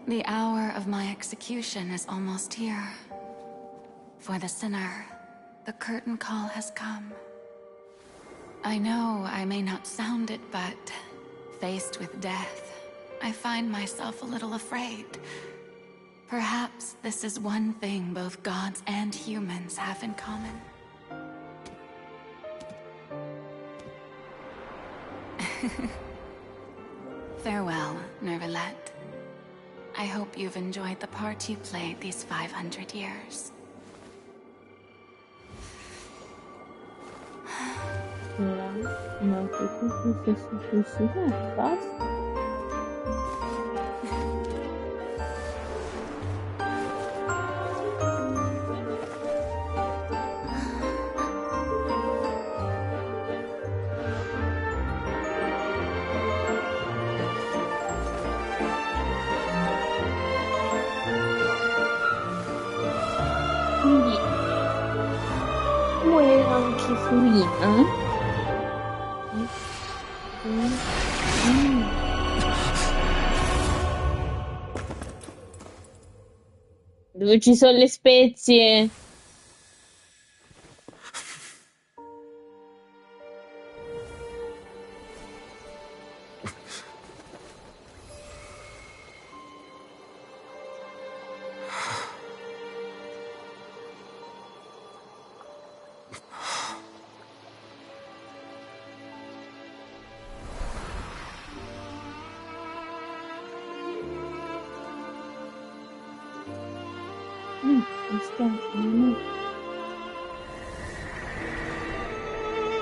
The hour of my execution is almost here. For the sinner, the curtain call has come. I know I may not sound it, but faced with death, I find myself a little afraid. Perhaps this is one thing both gods and humans have in common. Farewell, Nervillet. I hope you've enjoyed the part you played these 500 years. Ma che cosa sta succedendo? Basta. Quindi muore anche Furina. Dove ci sono le spezie?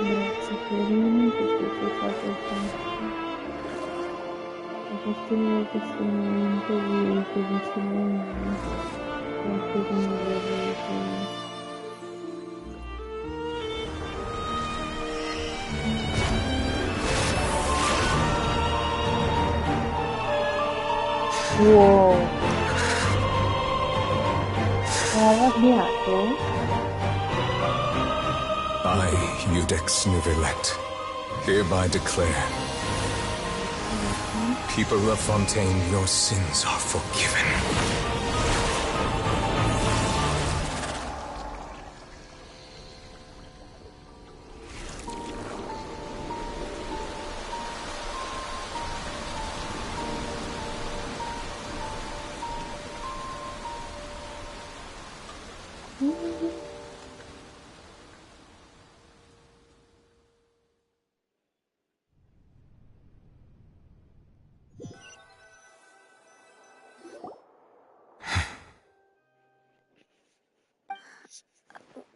Grazie Fiorina perché ci hai fatto tanto. A partire da questo momento vi conosceremo anche come vorrete. Wow! Arrabbiato? I, Iudex Nervillet, hereby declare, people of Fontaine, your sins are forgiven.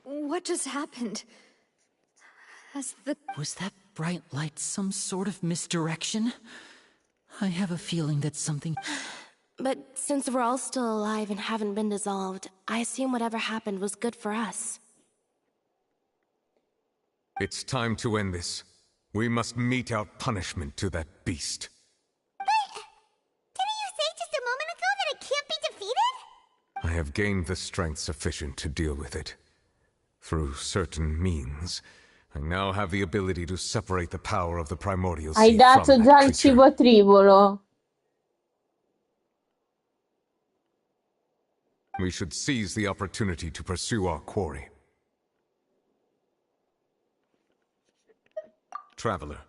What just happened? Was that bright light some sort of misdirection? I have a feeling that something... But since we're all still alive and haven't been dissolved, I assume whatever happened was good for us. It's time to end this. We must mete out punishment to that beast. Didn't you say just a moment ago that it can't be defeated? I have gained the strength sufficient to deal with it. Through certain means, I now have the ability to separate the power of the primordial Hai seed dato from già that il creature. cibo tribolo. We should seize the opportunity to pursue our quarry. Traveler,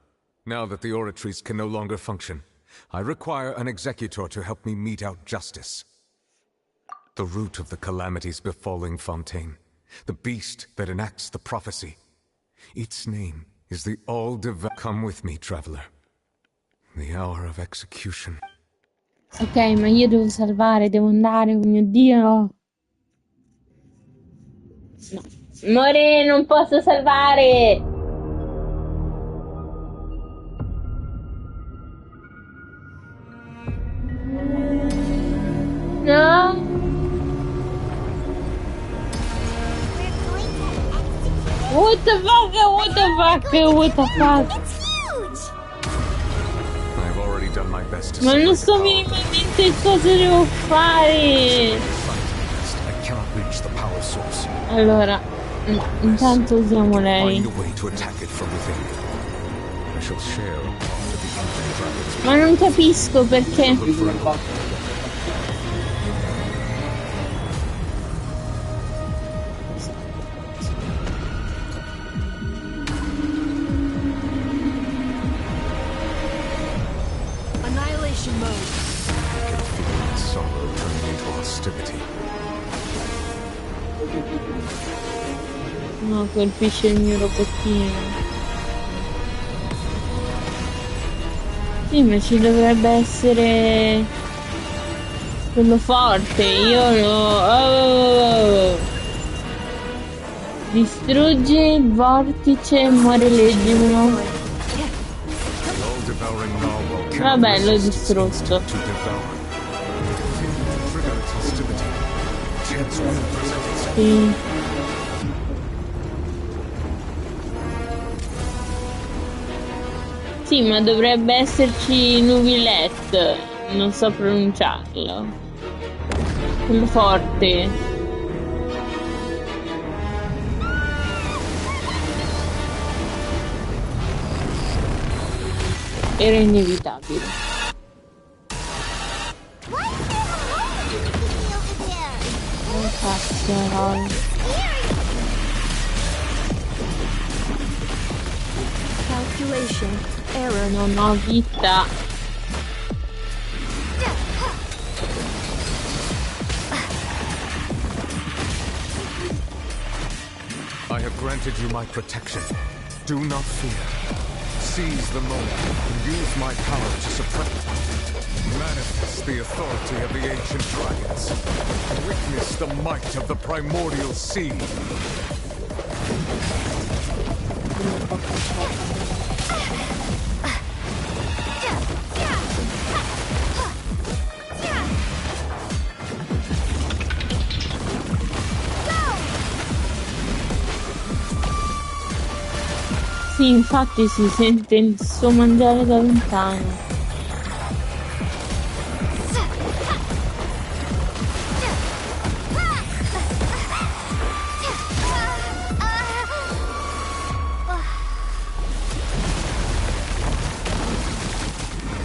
now that the oratories can no longer function, I require an executor to help me mete out justice. The root of the calamities befalling Fontaine, the beast that enacts the prophecy. Its name is the all-devout. Come with me, traveler. The hour of execution. Ok, ma io devo salvare, devo andare, oh mio Dio. No. More, non posso salvare. No. What the fuck? What the fuck? What the fuck? I've already done my best to Ma non separate so the power. minimamente cosa devo fare. I cannot reach the power source. Allora, intanto usiamo lei. Find a way to attack it from within. I shall share a part of the ancient dragon's Ma non capisco perché. Annihilation mode. I can feel my sorrow turning into hostility. No, colpisce il mio robottino. Sì, ma ci dovrebbe essere quello forte. Io no. Oh. Distrugge il vortice, muore leggimo. All-devouring narwhal cannot Vabbè, l'ho resist its distrutto. instinct to devour. Failing to trigger its hostility, chance will present itself. Sì. Sì, ma dovrebbe esserci Nubilet, non so pronunciarlo. Quello forte. Era inevitabile. Oh, cazzo, Calculation. error, non ho vita. I have granted you my protection. Do not fear. Seize the moment and use my power to suppress. Manifest the authority of the ancient dragons. Witness the might of the primordial seed. Sì, infatti si sente il suo mangiare da lontano.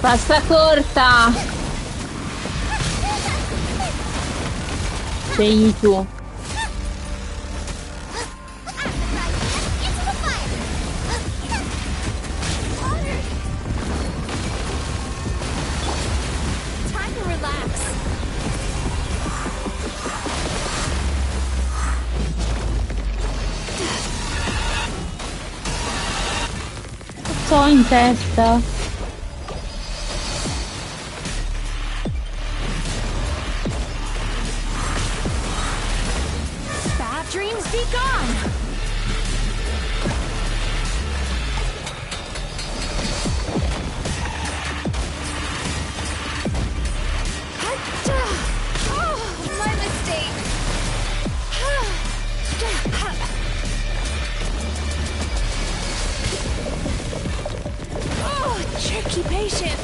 Pasta corta! Sei tu. so in testa. Bad dreams be gone. Tricky patient.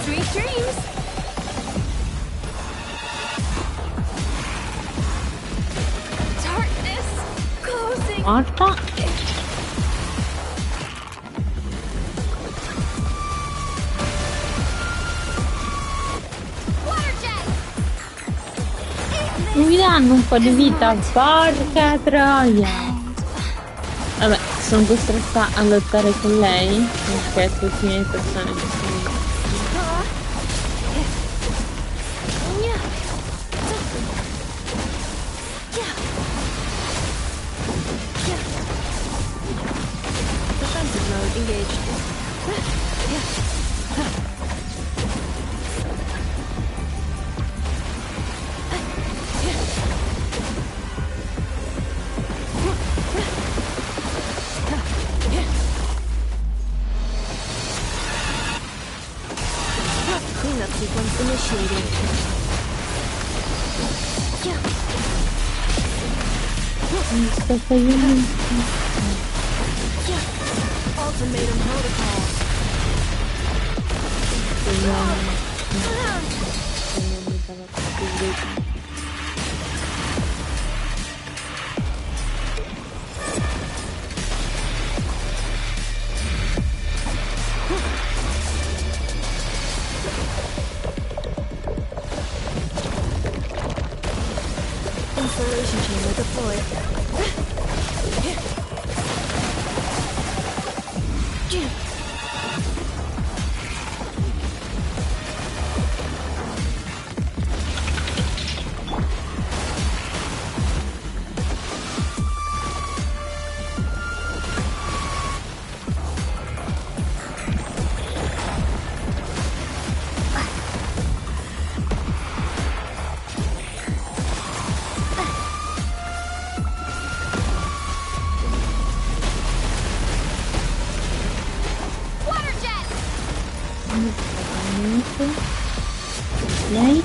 Sweet dreams. Darkness closing. Morta. Mi danno un po' di vita, porca troia. Vabbè, sono costretta a lottare con lei perché tutte le persone che sono Defensive mode engaged. Cleanup sequence initiated. mi sto facendo Ultimatum protocol. Installation chamber deployed. lei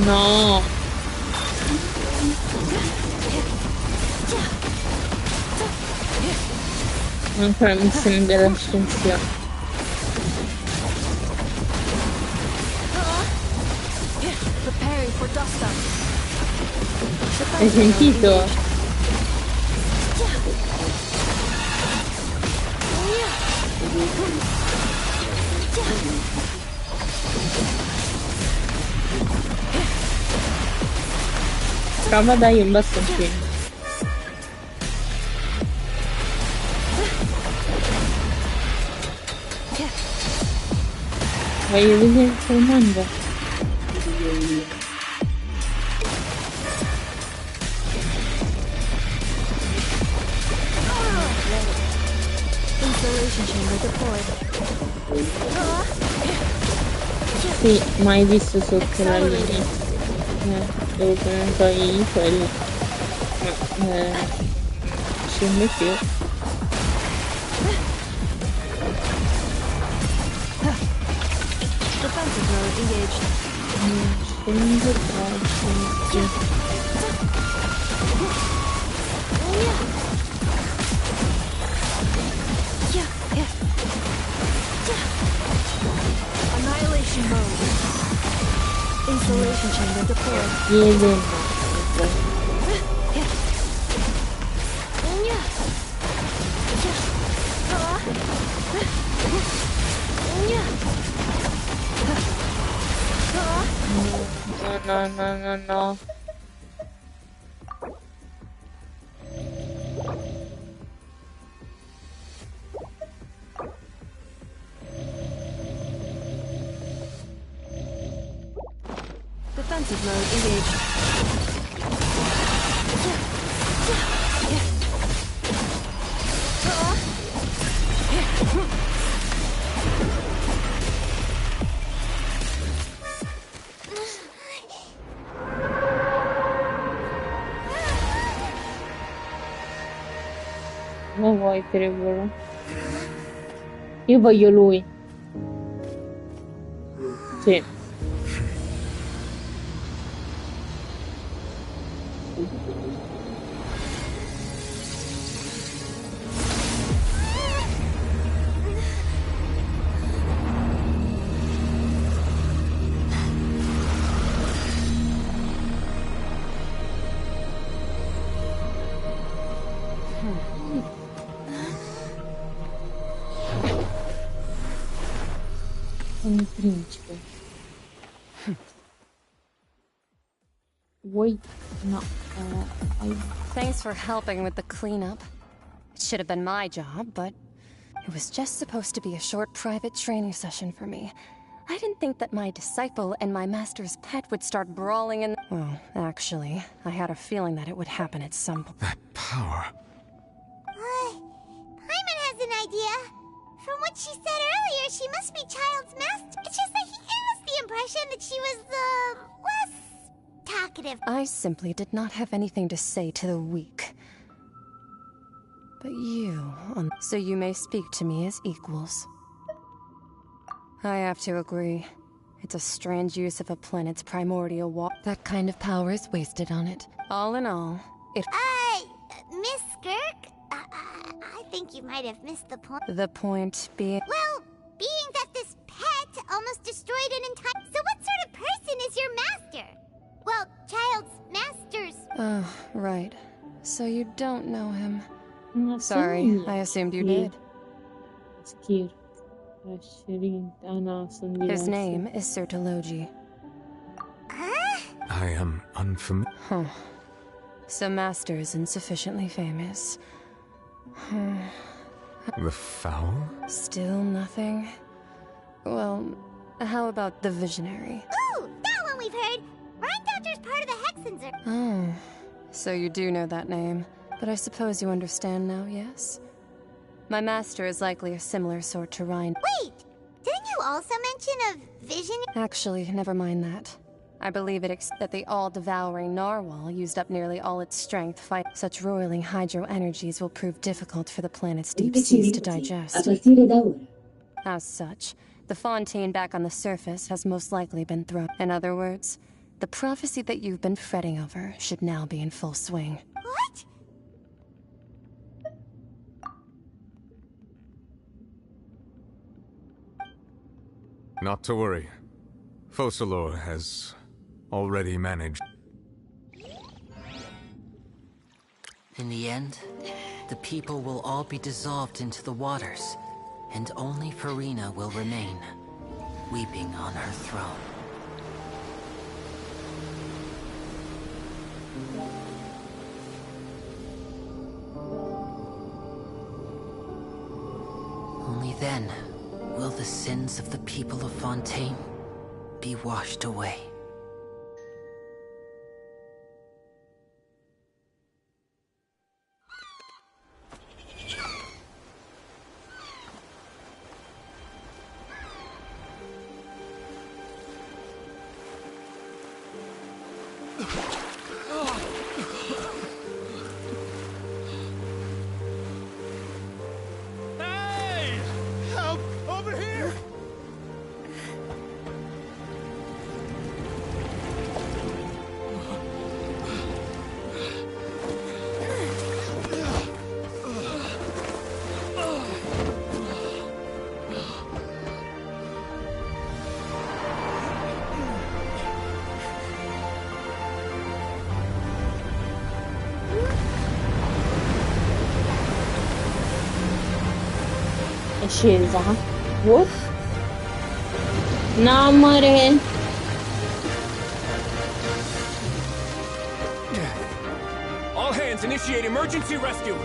no. Ancora missioni dell'ascensione. Hai sentito? Cava dai un bastoncino. Voglio vedere che mangia. Installation chamber deployed. Sì, mai visto sotto la linea. Devo prendere i quelli. Ma scende più. Defensive mode engaged. Scende più. Annihilation mode. Installation chamber deployed. No. Defensive mode engaged. Lo vuoi Trevolo? Io voglio lui. Sì. Sono il principe. Vuoi? No. Thanks for helping with the cleanup. It should have been my job, but it was just supposed to be a short private training session for me. I didn't think that my disciple and my master's pet would start brawling in. Well, actually, I had a feeling that it would happen at some point. That power. Paimon has an idea. From what she said earlier, she must be Child's master. It's just that he gave us the impression that she was, less talkative. I simply did not have anything to say to the weak. But you, so you may speak to me as equals. I have to agree. It's a strange use of a planet's primordial That kind of power is wasted on it. All in all, it... Miss Skirk? I think you might have missed the point. The point being... Well, being that this pet almost destroyed an entire... So what sort of person is your master? Well, Child's master's... Oh, right. So you don't know him. No, sorry, I assumed you did. Skirk. His name is Sertologi. I am unfamiliar. Huh. So Master isn't sufficiently famous. The foul? Still nothing? Well, how about the Visionary? Ooh, that one we've heard! Rhine-Doctor's part of the Hexenzer. Oh, so you do know that name. But I suppose you understand now, yes? My master is likely a similar sort to Rhine. Wait! Didn't you also mention a vision? Actually, never mind that. I believe that the all-devouring narwhal used up nearly all its strength fight. Such roiling hydro energies will prove difficult for the planet's deep seas to digest. As such, the Fontaine back on the surface has most likely been thrown. In other words, the prophecy that you've been fretting over should now be in full swing. What? Not to worry. Focalor has already managed. In the end, the people will all be dissolved into the waters, and only Farina will remain, weeping on her throne. Only then will the sins of the people of Fontaine be washed away. Hey! Help! Over here! È scesa. What? No, amore. All hands, initiate emergency rescue!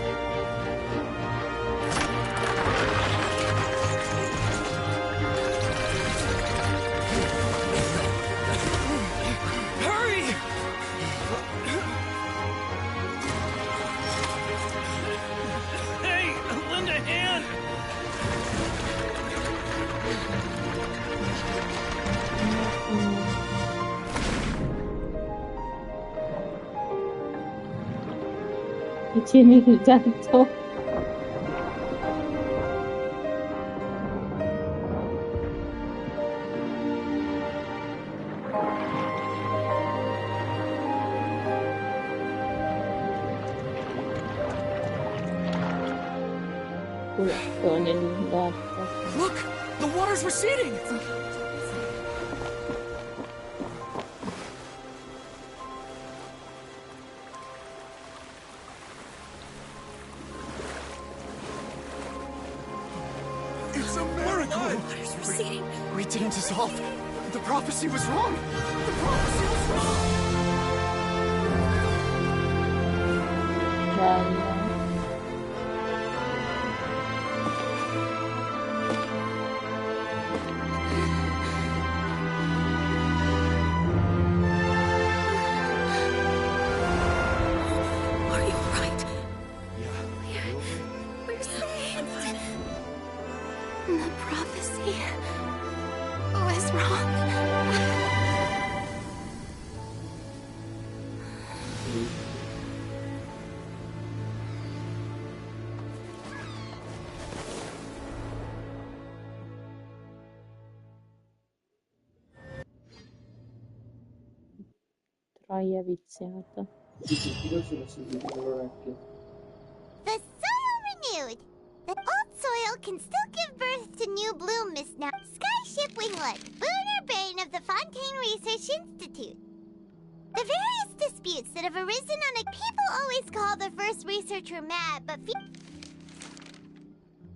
Hurry! Hey, lend a hand! Mi tieni il gatto. Culattone il gatto. Look! The water's receding! It's a miracle! Water's receding. We didn't dissolve. The prophecy was wrong. The prophecy was wrong. Bello. Are you right? We're saved. The prophecy was wrong. Troia viziata. The soil renewed. The old soil can still give birth to new bloom, Miss Now. Skyship Winglet, boon or bane of the Fontaine Research Institute. The various disputes that have arisen on a people always call the first researcher mad, but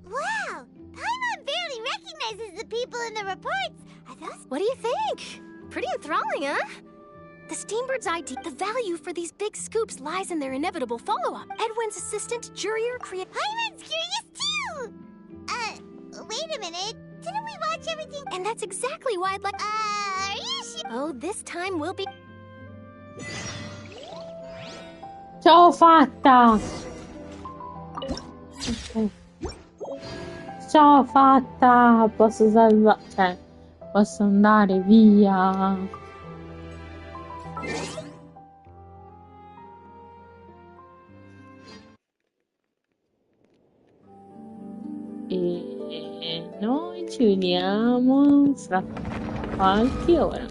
wow! Paimon barely recognizes the people in the reports. Are those? What do you think? Pretty enthralling, huh? The Steambird's idea, the value for these big scoops lies in their inevitable follow-up. Edwin's assistant, Jurier, Paimon's curious too! Wait a minute. Didn't we watch everything? And that's exactly why I'd like... Are you sure? Oh, this time we'll be... Ce l'ho fatta! Ok. Ce l'ho fatta! Posso salvare... Cioè, posso andare via. E noi ci vediamo fra qualche ora.